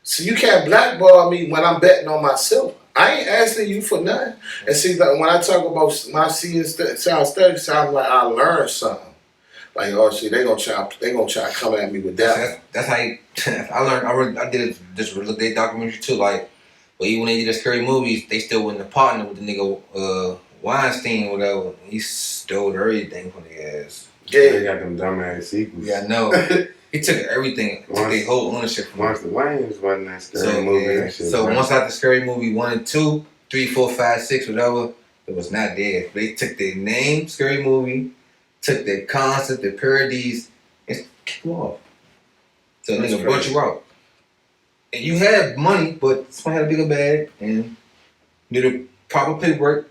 So you can't blackball me when I'm betting on myself. I ain't asking you for nothing. And see, like, when I talk about my seeing sound study, sounds like I learned something. Like, oh shit, they gonna try to come at me with that. That's how I did this real day documentary too. Like, well, even when they did the Scary Movies, they still wasn't a partner with the nigga Weinstein or whatever. He stole everything from their ass. Yeah, they got them dumbass sequels. Yeah, I know. He took everything, took their whole ownership from Once the Wayans wasn't that Scary Movie. Yeah. So once after Scary Movie 1 and 2, 3, 4, 5, 6, whatever, it was not there. They took their name, Scary Movie, took their concept, their parodies, and kicked them off. So nigga brought you out. And you had money, but someone had a bigger bag and did a proper paperwork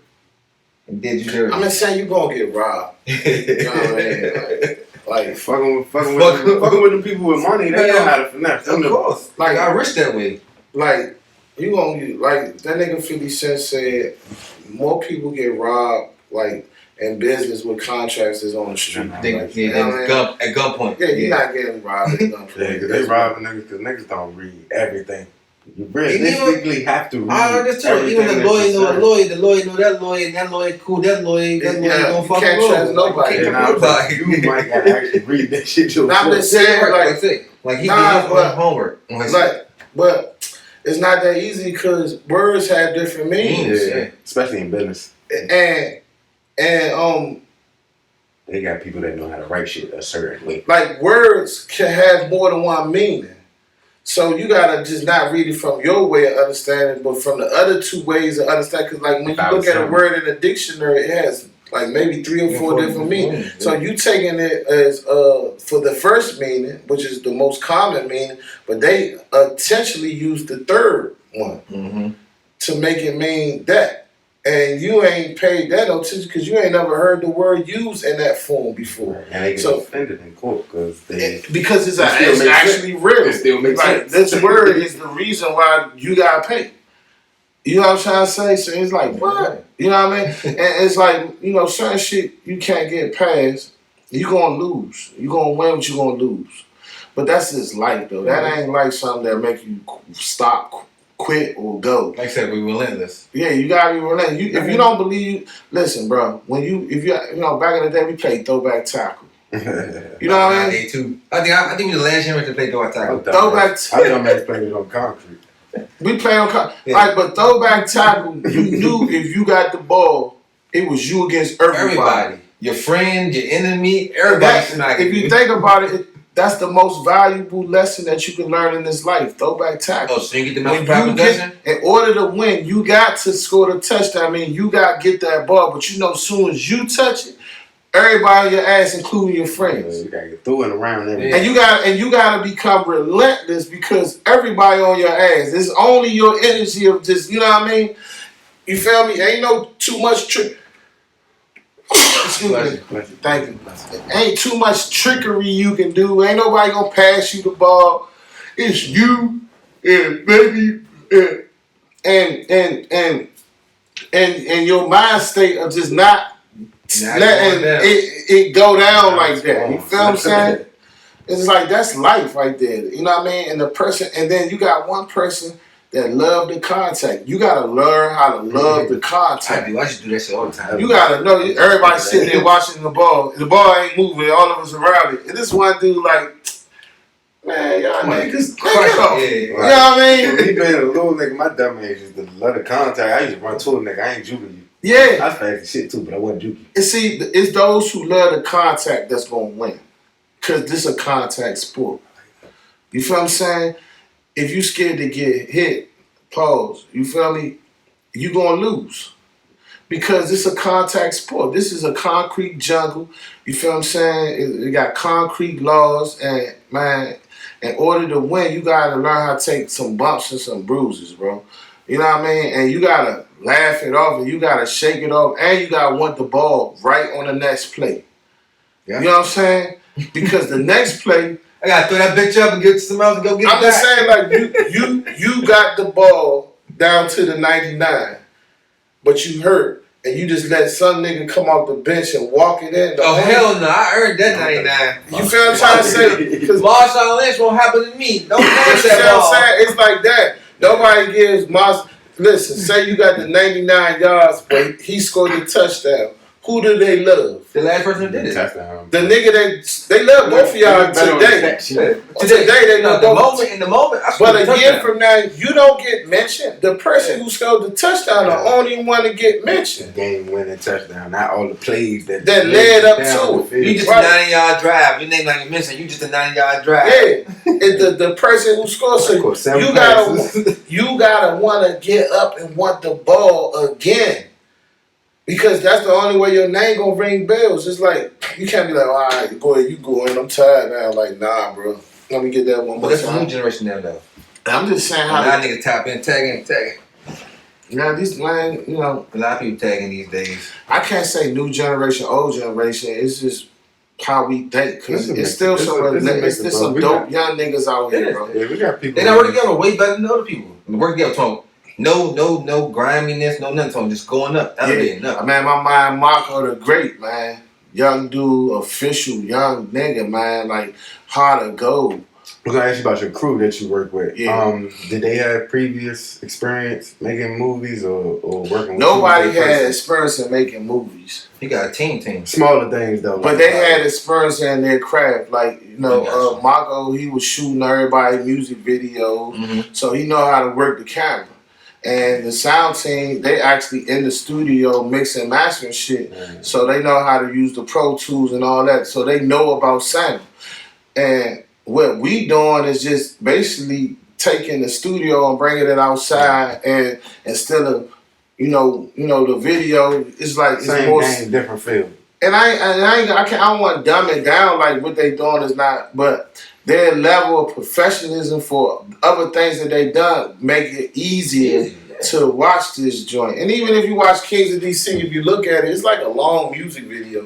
and did you dirty. I'm not saying you gonna get robbed. You know what I mean? Like fucking with the people with money, they know how to finesse. Of course. Like I rich that way. Like you gonna like that nigga 50 Cent said more people get robbed like in business with contractors on the street. At gunpoint. Yeah, you're not getting robbed at gunpoint. Yeah, because they robbing niggas because niggas don't read everything. You realistically have to read everything. Even the lawyer know the lawyer know that lawyer, and that lawyer cool, that lawyer don't fuck can't trust nobody. You might gotta actually read that shit yourself. Not just saying like he did his own homework. But it's not that easy because words have different meanings. Yeah, especially in business. And they got people that know how to write shit a certain way. Like words can have more than one meaning. So you gotta just not read it from your way of understanding, but from the other two ways of understanding. Because like when you look at a word in a dictionary, it has like maybe 3 or 4 different meanings. So you taking it as for the first meaning, which is the most common meaning, but they intentionally use the third one to make it mean that. And you ain't paid that no attention because you ain't never heard the word used in that form before. And they get offended in court because it's actually real. It still makes sense. This word is the reason why you gotta pay. You know what I'm trying to say? So it's like, what? You know what I mean? And it's like, certain shit you can't get past. You're gonna lose. You're gonna win, but you're gonna lose. But that's just life, though. That ain't like something that make you stop, quit, or go. Like I said, we relentless. Yeah, you gotta be relentless. If you don't believe, listen, bro. When back in the day, we played throwback tackle. You know what I mean? Too. I think we the last generation to play throwback tackle. Throwback tackle. I think I'm playing it on concrete. We play on concrete. Like, but throwback tackle, you knew if you got the ball, it was you against everybody. Your friend, your enemy, everybody smacking. If you think about it, That's the most valuable lesson that you can learn in this life. Throwback tackle. Oh, so you get the most valuable lesson? In order to win, you got to score the touchdown. I mean, you got to get that ball. But you know, as soon as you touch it, everybody on your ass, including your friends. You gotta get throwing around everything. And you gotta become relentless because everybody on your ass. It's only your energy of just, you know what I mean? You feel me? Ain't no too much trick. Excuse me. Thank you. Ain't too much trickery you can do. Ain't nobody gonna pass you the ball. It's you and baby and your mind state of just not letting it go down like that. You feel what I'm saying? It's like that's life right there. You know what I mean? And the person, and then you got one person that love the contact. You gotta learn how to love the contact. I should do that shit all the time. You gotta know. Everybody sitting there watching the ball. The ball ain't moving. All of us around it. And this one dude like, man, y'all niggas, get off. You know what I mean? Me being a little nigga, my dumb age is the love the contact. I used to run to a nigga. I ain't juking you. Yeah. I was fast as shit too, but I wasn't juking. And see, it's those who love the contact that's gonna win. Cause this is a contact sport. You feel what I'm saying? If you scared to get hit, pause. You feel me? You gonna lose. Because it's a contact sport. This is a concrete jungle. You feel what I'm saying? It got concrete laws, and man, in order to win, you gotta learn how to take some bumps and some bruises, bro. You know what I mean? And you gotta laugh it off, and you gotta shake it off, and you gotta want the ball right on the next play. Yeah. You know what I'm saying? Because the next play, I gotta throw that bitch up and get some else and go get it. I'm just saying, like you got the ball down to the 99, but you hurt, and you just let some nigga come off the bench and walk it in. Oh hell no! I earned that 99. You feel what I'm trying to say? Because Marshawn Lynch won't happen to me. Don't catch you that know ball. what I'm saying? It's like that. Nobody gives Mars. Listen, say you got the 99 yards, but he scored the touchdown. Who do they love? The last person that did it. The nigga they love both of y'all today. Today they love both. In the moment. But a year from now, you don't get mentioned. The person who scored the touchdown the only one to get mentioned. Game winning touchdown, not all the plays that led up to it. You just a 90-yard drive. Your name like you mentioned. You just a 90-yard drive. Yeah, the person who scores. So you gotta want to get up and want the ball again. Because that's the only way your name gonna ring bells. It's like, you can't be like, all right, go ahead, you going. I'm tired now. Like, nah, bro. Let me get that one more time. But that's the new generation now, though. I'm just saying how. Now niggas tap in, tagging. Now, these, man, you know. A lot of people tagging these days. I can't say new generation, old generation. It's just how we think. Because it's still some dope young niggas out here, bro. Yeah, we got people. They don't work together way better than other people. They work together, talking. No griminess, no nothing. Just going up. Man, my man Marco the Great, man. Young dude, official, young nigga, man. Like, hard to go. I'm gonna ask you about your crew that you work with. Yeah. Did they have previous experience making movies or working with Nobody had experience in making movies. You got a team. Smaller things, though. But they had experience in their craft. Like, you know, Marco, he was shooting everybody music videos. Mm-hmm. So he know how to work the camera. And the sound team, they actually in the studio mixing, mastering shit. Mm-hmm. So they know how to use the Pro Tools and all that. So they know about sound. And what we doing is just basically taking the studio and bringing it outside, and instead of, you know, the video, it's like same it's more game, different feel. And I don't want to dumb it down like what they doing is not, but their level of professionalism for other things that they done make it easier to watch this joint. And even if you watch Kingz of DC, if you look at it, it's like a long music video.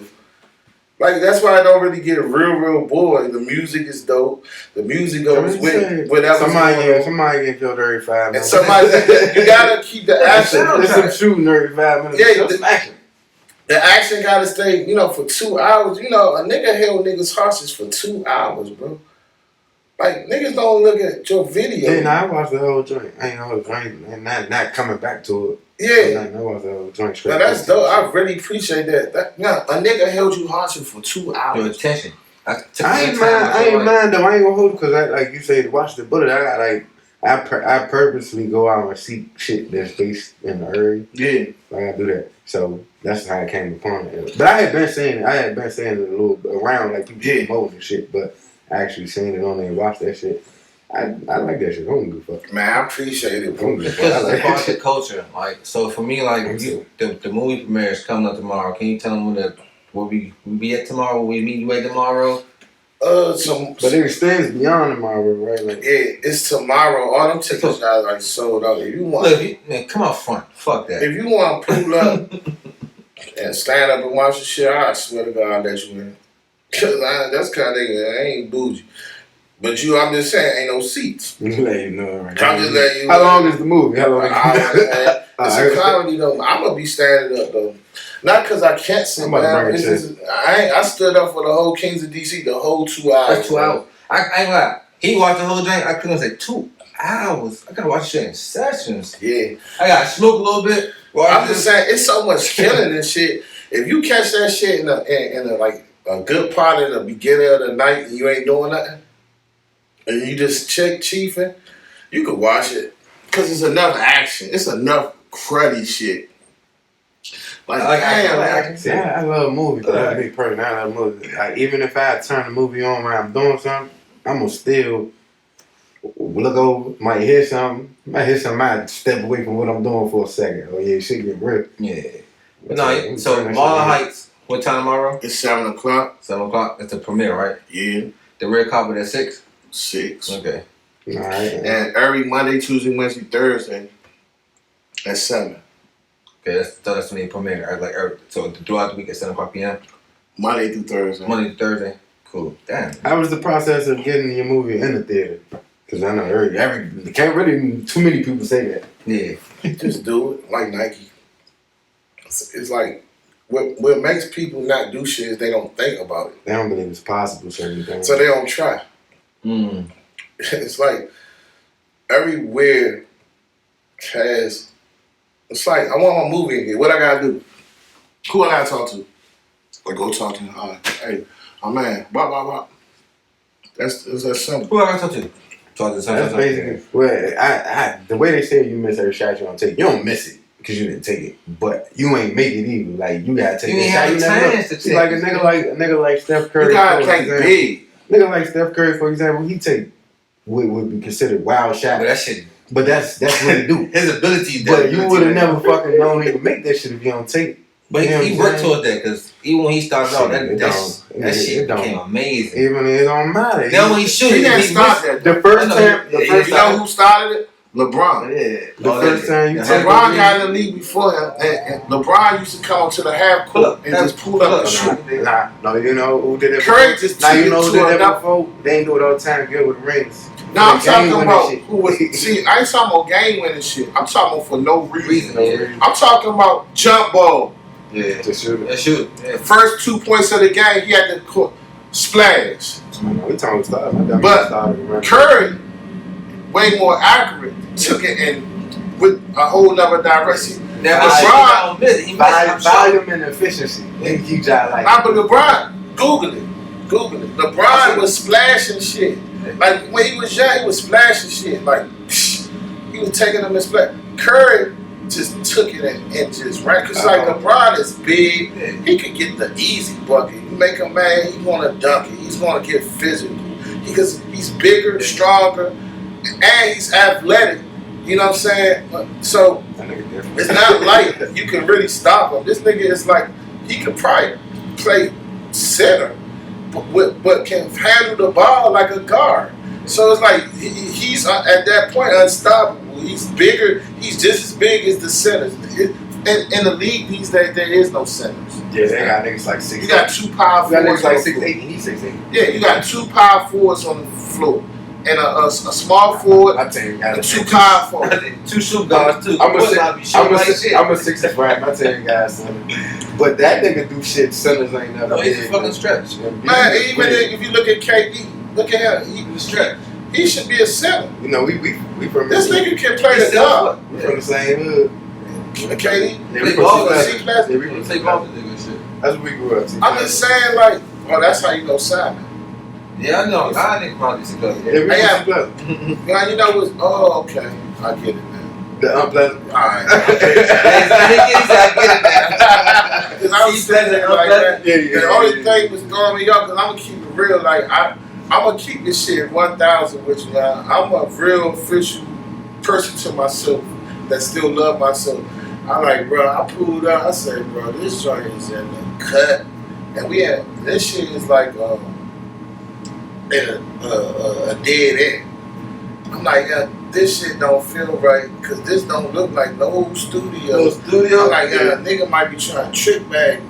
Like, that's why I don't really get real bored. The music is dope. The music goes with whatever. Somebody get killed every 5 minutes. And you gotta keep the action. There's some shooting every 5 minutes. Yeah, the action gotta stay, for 2 hours. A nigga held niggas hostage for 2 hours, bro. Like, niggas don't look at your video. Yeah, I watched the whole joint. I ain't the whole joint, and not coming back to it. Yeah. I watched the whole joint straight. Now that's dope. I really appreciate that. A nigga held you hostage for 2 hours. Your attention. I ain't mind though. I ain't gonna hold it because like you say, watch the bullet. I purposely go out and seek shit that's based in the area. Yeah. I do that. So that's how I came upon it. But I had been saying it a little around, like people promoting and shit, but actually seen it on there and watched that shit. I like that shit. I don't give a fuck. Man, I appreciate it, bro. Because it's a part of the culture. Like, so for me, like, the movie premiere is coming up tomorrow. Can you tell them where we be at tomorrow? Where we meet you at tomorrow? But it extends beyond tomorrow, right? Like, it's tomorrow. All them tickets got like sold out. If you want, look, man, come out front. Fuck that. If you want to pull up and stand up and watch the shit, I swear to God that you in. Cause that's kind of nigga. I ain't bougie. But I'm just saying, ain't no seats. Let you know, right? I'm just letting you know. How long is the movie? How long? It's a comedy though. I'm gonna be standing up though. Not because I can't sit down. I stood up for the whole Kingz of DC the whole 2 hours. That's 2 hours. I ain't lie. He watched the whole thing. I couldn't say 2 hours. I gotta watch shit in sessions. Yeah. I gotta smoke a little bit. I'm just saying, it's so much killing and shit. If you catch that shit in a like a good part in the beginning of the night and you ain't doing nothing, and you just chiefing, you can watch it. Because it's enough action. It's enough cruddy shit. Like, I love movies. That's a big person. I love movies. Like, even if I turn the movie on when I'm doing something, I'm going to still look over, might hear something, might step away from what I'm doing for a second. Oh, yeah, shit get ripped. Yeah. But no, so Marlon Heights, what time tomorrow? It's 7 o'clock. 7 o'clock? It's the premiere, right? Yeah. The red carpet at 6? 6. Okay. All right. And every Monday, Tuesday, Wednesday, Thursday at 7. Okay, that's when they premiere. Right? Like, so throughout the week at 7 o'clock p.m.? Monday through Thursday. Monday through Thursday. Cool. Damn. How was the process of getting your movie in the theater? Because I know can't really too many people say that. Yeah. Just do it like Nike. It's like what makes people not do shit is they don't think about it. They don't believe it's possible. So they don't try. It's like everywhere has. It's like I want my movie again. What I gotta do? Who I gotta talk to? I go talk to him. Hey, my man. Blah blah blah. That's that simple. Who I gotta talk to? That's basically. Well, the way they say you miss every shot you don't take, you don't miss it because you didn't take it, but you ain't make it either. Like you gotta take it. You never to take like a nigga like Steph Curry. You gotta take big. Nigga like Steph Curry, for example, he take would be considered wild shot. But that shit. But that's what he do. His ability. But you would have never fucking known he would make that shit if you don't take it. But he worked towards that because even when he started out, that shit became amazing. Even it don't matter. Then when he shoot, he didn't start that. The first time, you know who started it? LeBron. Yeah. The first time you LeBron got in the league before him, and LeBron used to come to the half court and just pull up and shoot. No, you know who did it? Curry just now you know who did that before. They ain't do it all the time. Good with rings. No, I'm talking about who was. See, I ain't talking about game winning shit. I'm talking about for no reason. I'm talking about jump ball. Yeah, to shoot. Yeah. The first 2 points of the game, he had to splash. We talking about but Curry, way more accurate, took it in with a whole nother direction. Now, LeBron, volume and efficiency. He keep trying like. Nah, but LeBron, Google it. LeBron was splashing shit. Like when he was young, he was splashing shit. Like he was taking them and splash. Curry just took it and just ran. Cause like LeBron is big, he could get the easy bucket. You make him mad, he wanna dunk it. He's gonna get physical. Because he's bigger, stronger, and he's athletic. You know what I'm saying? So it's not like you can really stop him. This nigga is like he could probably play center, but can handle the ball like a guard. So it's like he's at that point unstoppable. He's bigger. He's just as big as the centers. In the league these days, there is no centers. Yeah, they got niggas like 6'8". You got two power forwards. You got niggas like 6'8". He's 6'8". Yeah, you got two power forwards on the floor. And a small forward, I tell you, and two power forwards. Two shoot guards, too. I'm a 6'5". I tell you guys something. But that nigga do shit centers ain't never. No, he's a fucking stretch. Man, even if you look at KD, look at him. He's a stretch. He should be a center. You know, we from this nigga can play the guard. We from the same hood. KD, we from C-class. That's what we grew up. I'm just saying, like, oh, that's how you know Simon. Yeah, I know. I think probably together. Yeah, you know what's? Oh, okay, I get it now. The unpleasant. All right. I get it now. Because I was saying like that. The only thing was throwing me off because I'm gonna keep it real. Like I'm gonna keep this shit 1,000 with you. Now. I'm a real official person to myself that still love myself. I'm like, bro, I pulled out. I said, bro, this joint is in the cut, and we had this shit is like in a dead end. I'm like, yeah, this shit don't feel right because this don't look like no studio. I'm like, yeah, nigga might be trying to trick bag,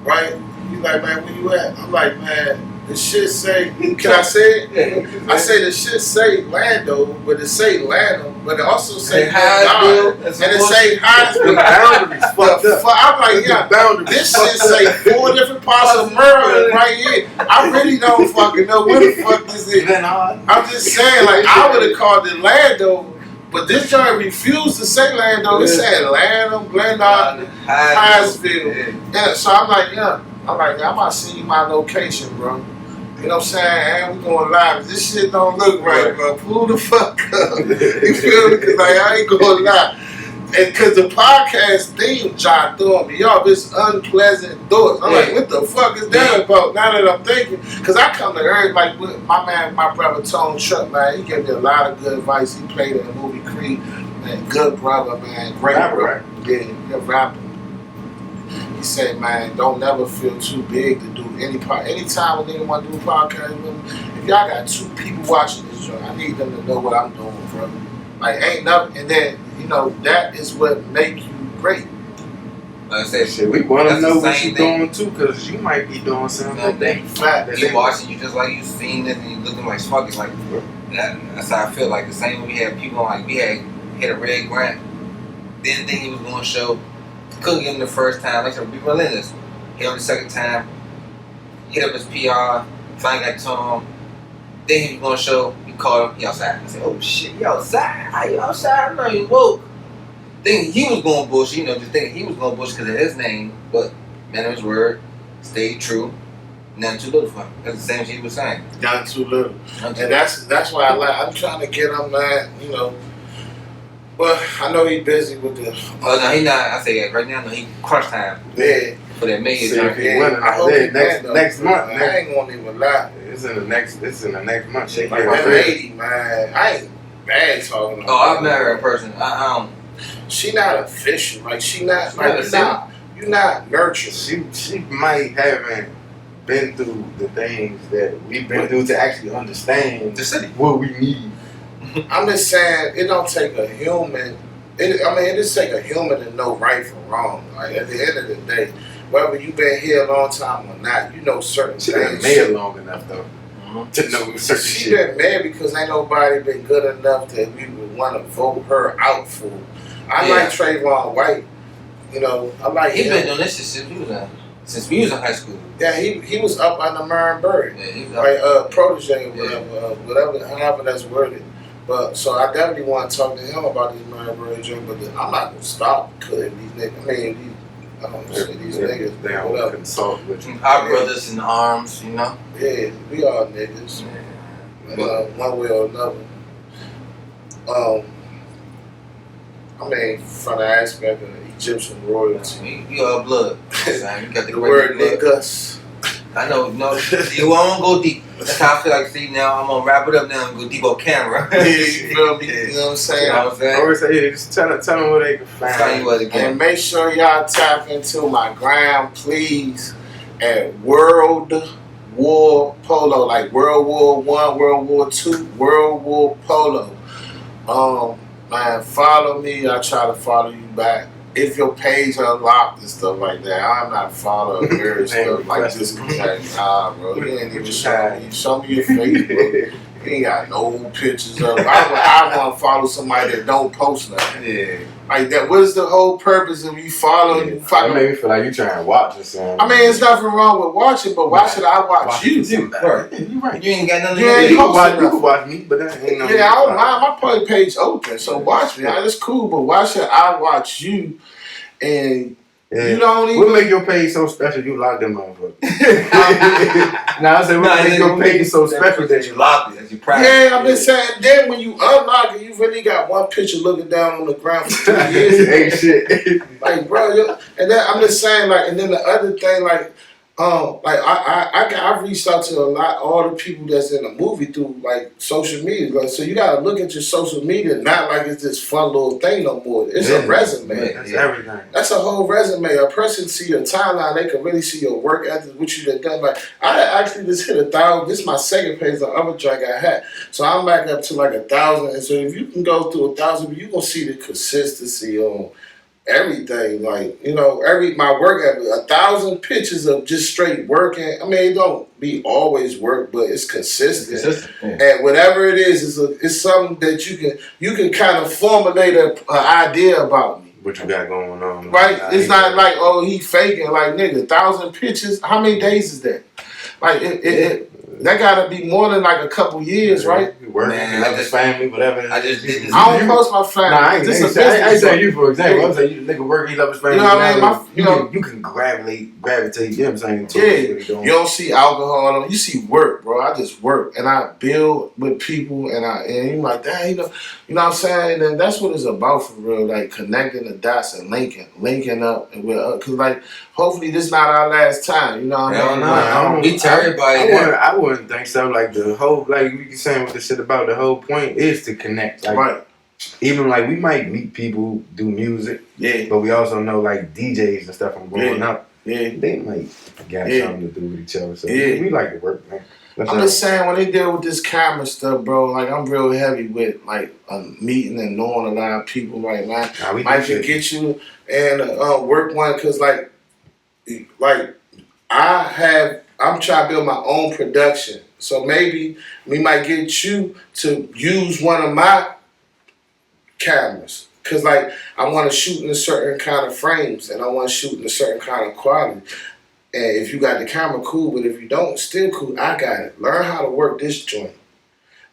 right? You like, man, where you at? I'm like, man, the shit say, can I say it? I say the shit say Lando, but it say Lando, but it also say God, and it say Highsville. Boundaries fucked up. I'm like, yeah, this shit say 4 different parts of Maryland right here. I really don't fucking know where the fuck this is. I'm just saying, like, I would have called it Lando, but this joint refused to say Lando. It said Lando, Glendon, Highsville. Yeah, so I'm like, yeah. I'm like, I'm about to send you my location, bro. You know what I'm saying? And we going live. This shit don't look right, bro. Pull the fuck up. You feel me? Because like, I ain't going live. And because the podcast theme tried throwing me off. It's unpleasant thoughts. I'm like, what the fuck is that about? Now that I'm thinking. Because I come to Earth, like, my brother Tone Truck, man, he gave me a lot of good advice. He played in the movie Creed. Man, good brother, man. Great rapper. Yeah, good rapper. He said, man, don't never feel too big to do any part. Anytime a nigga want to do a podcast with me, if y'all got 2 people watching this joint, I need them to know what I'm doing, bro. Like, ain't nothing. And then, you know, that is what make you great. Like I said, shit, we want to know what you doing too, because you might be doing something that fact. You watching, you just like you seen this and you looking like fuck. It's like that's how I feel. Like the same way we had people like we had hit a red grant, didn't think he was going to show. Couldn't get him the first time. Like I said, we relentless. Hit him the second time. Hit up his PR. Finally got to him. Then he was going to show. We called him. He outside. I said, "Oh shit, you outside? How you outside? I know you woke." Thinking he was going bullshit. You know, just thinking he was going bullshit because of his name. But man of his word, stayed true. Nothing too little for him. That's the same shit he was saying. Nothing too little. And that's why I'm trying to get him, man. You know. Well, I know he's busy with the. Oh no, he not. I say that right now. No, he crunch time. Yeah. For that million. I hope next month. I ain't gonna even lie. It's in the next month. Shake like my lady, man. I ain't bad talking. Oh, I've met her in person. I don't. She not official. Like she not. You're not nurturing. She might haven't been through the things that we've been through to actually understand the city what we need. I'm just saying, it don't take a human. It just take a human to know right from wrong. Like at the end of the day, whether you've been here a long time or not, you know certain things. She been married long enough though to know certain she shit. She been married because ain't nobody been good enough that we would want to vote her out for. I like Trayvon White. You know, I like him. He been doing this shit since we was in high school. Yeah, he was up under Myron Bird. Yeah, he was like protege, whatever, however that's worded. But so I definitely want to talk to him about this Myron Bird joint. But I'm not gonna stop because these niggas. These niggas. They don't consult with you. Our brothers in arms, you know. Yeah, we all niggas. One way or another. From the aspect of Egyptian royalty. You all blood. You got the word niggas. I know, no, you won't go deep. That's how I feel like, see, now I'm going to wrap it up now and go deep on camera. Yeah, you feel me? You know what I'm saying? I always say, just tell them where they can find tell you what again. And make sure y'all tap into my gram, please, at World War Polo, like World War I, World War II, World War Polo. Man, follow me. I try to follow you back. If your page unlocked and stuff like that, I'm not following weird stuff like this. Nah, bro, you ain't even show me. Show me your Facebook. You ain't got no pictures of. I want to follow somebody that don't post nothing. Yeah. Like that. What is the whole purpose of you following? Yeah. That made me feel like you trying to watch or something. I mean, there's nothing wrong with watching, but why should I watch you? Right. You right. You ain't got nothing. Yeah, you can watch me, but that ain't no. Yeah, I don't mind. My page open, so watch me. It's cool, but why should I watch you? And you don't even. What make your page so special? You locked them motherfuckers. I said, what make your page so special that you locked it? That you private? Yeah, I'm just saying. Then when you unlock it, you really got one picture looking down on the ground for 2 years. Ain't shit. Like, bro, and then I'm just saying, like, and then the other thing, like, Like I've reached out to all the people that's in the movie through like social media. Like, so you gotta look at your social media not like it's this fun little thing no more. It's a resume. That's everything. That's a whole resume. A person see your timeline, they can really see your work ethic, what you done done. Like I actually just hit 1,000. This is my second page of the other track I had. So I'm back up to like 1,000. And so if you can go through 1,000, you gonna see the consistency on everything. Like, you know, my work ethic, 1,000 pictures of just straight working. I mean, it don't be always work, but it's consistent. And whatever it is, it's something that you can kind of formulate an idea about me. What you got going on? Right? It's not like, oh, he faking. Like, nigga, 1,000 pictures. How many days is that? Like, that gotta be more than like a couple years, right? Working, love his family, whatever. I just did this. I don't post my family. Nah, I ain't saying you for example. I'm saying you nigga work, he love his family. You know what I mean? You can gravitate, you know what I'm saying? Yeah, you don't see alcohol on them. You see work, bro. I just work and I build with people and you're like, dang, you know what I'm saying? And that's what it's about for real, like connecting the dots and linking up and cause like hopefully this not our last time. You know what I mean? I don't We tell everybody I wouldn't think so. Like the whole, like we saying with the shit about the whole point is to connect. Like, right. Even like we might meet people do music, yeah, but we also know like DJs and stuff from growing up. Yeah, they might got something to do with each other. So we like to work, man. I'm just saying when they deal with this camera stuff, bro. Like I'm real heavy with like meeting and knowing a lot of people. Right, man, might can get you and work one because like I'm trying to build my own production. So maybe we might get you to use one of my cameras. Cause like I want to shoot in a certain kind of frames and I want to shoot in a certain kind of quality. And if you got the camera, cool. But if you don't, still cool. I got it. Learn how to work this joint.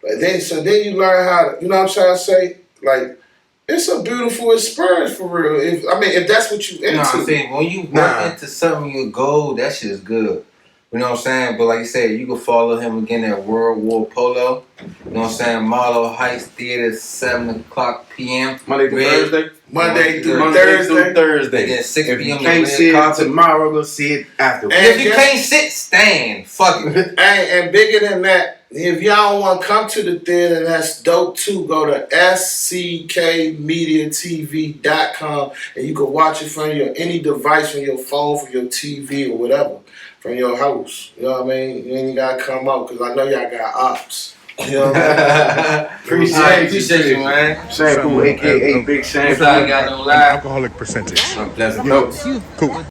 But then you learn how to, you know what I'm trying to say? Like, it's a beautiful experience for real. If that's what you into. No, I'm saying when you work into something, your goal, that shit is good. You know what I'm saying? But like you said, you can follow him again at World War Polo. You know what I'm saying? Marlow Heights Theater, 7 o'clock p.m. Monday through Thursday? Monday through Thursday. Then 6 p.m. If you can't see it tomorrow, go see it afterwards. And if you can't sit, stand. Fuck it. And bigger than that, if y'all don't want to come to the theater, that's dope too. Go to sckmediatv.com and you can watch it from any device, from your phone, from your TV or whatever. From your house, you know what I mean? You ain't gotta come out because I know y'all got ops. You know what I mean? Appreciate you, man. Shampoo, aka Big Shampoo. I got no lie. Alcoholic percentage. Pleasant. Cool.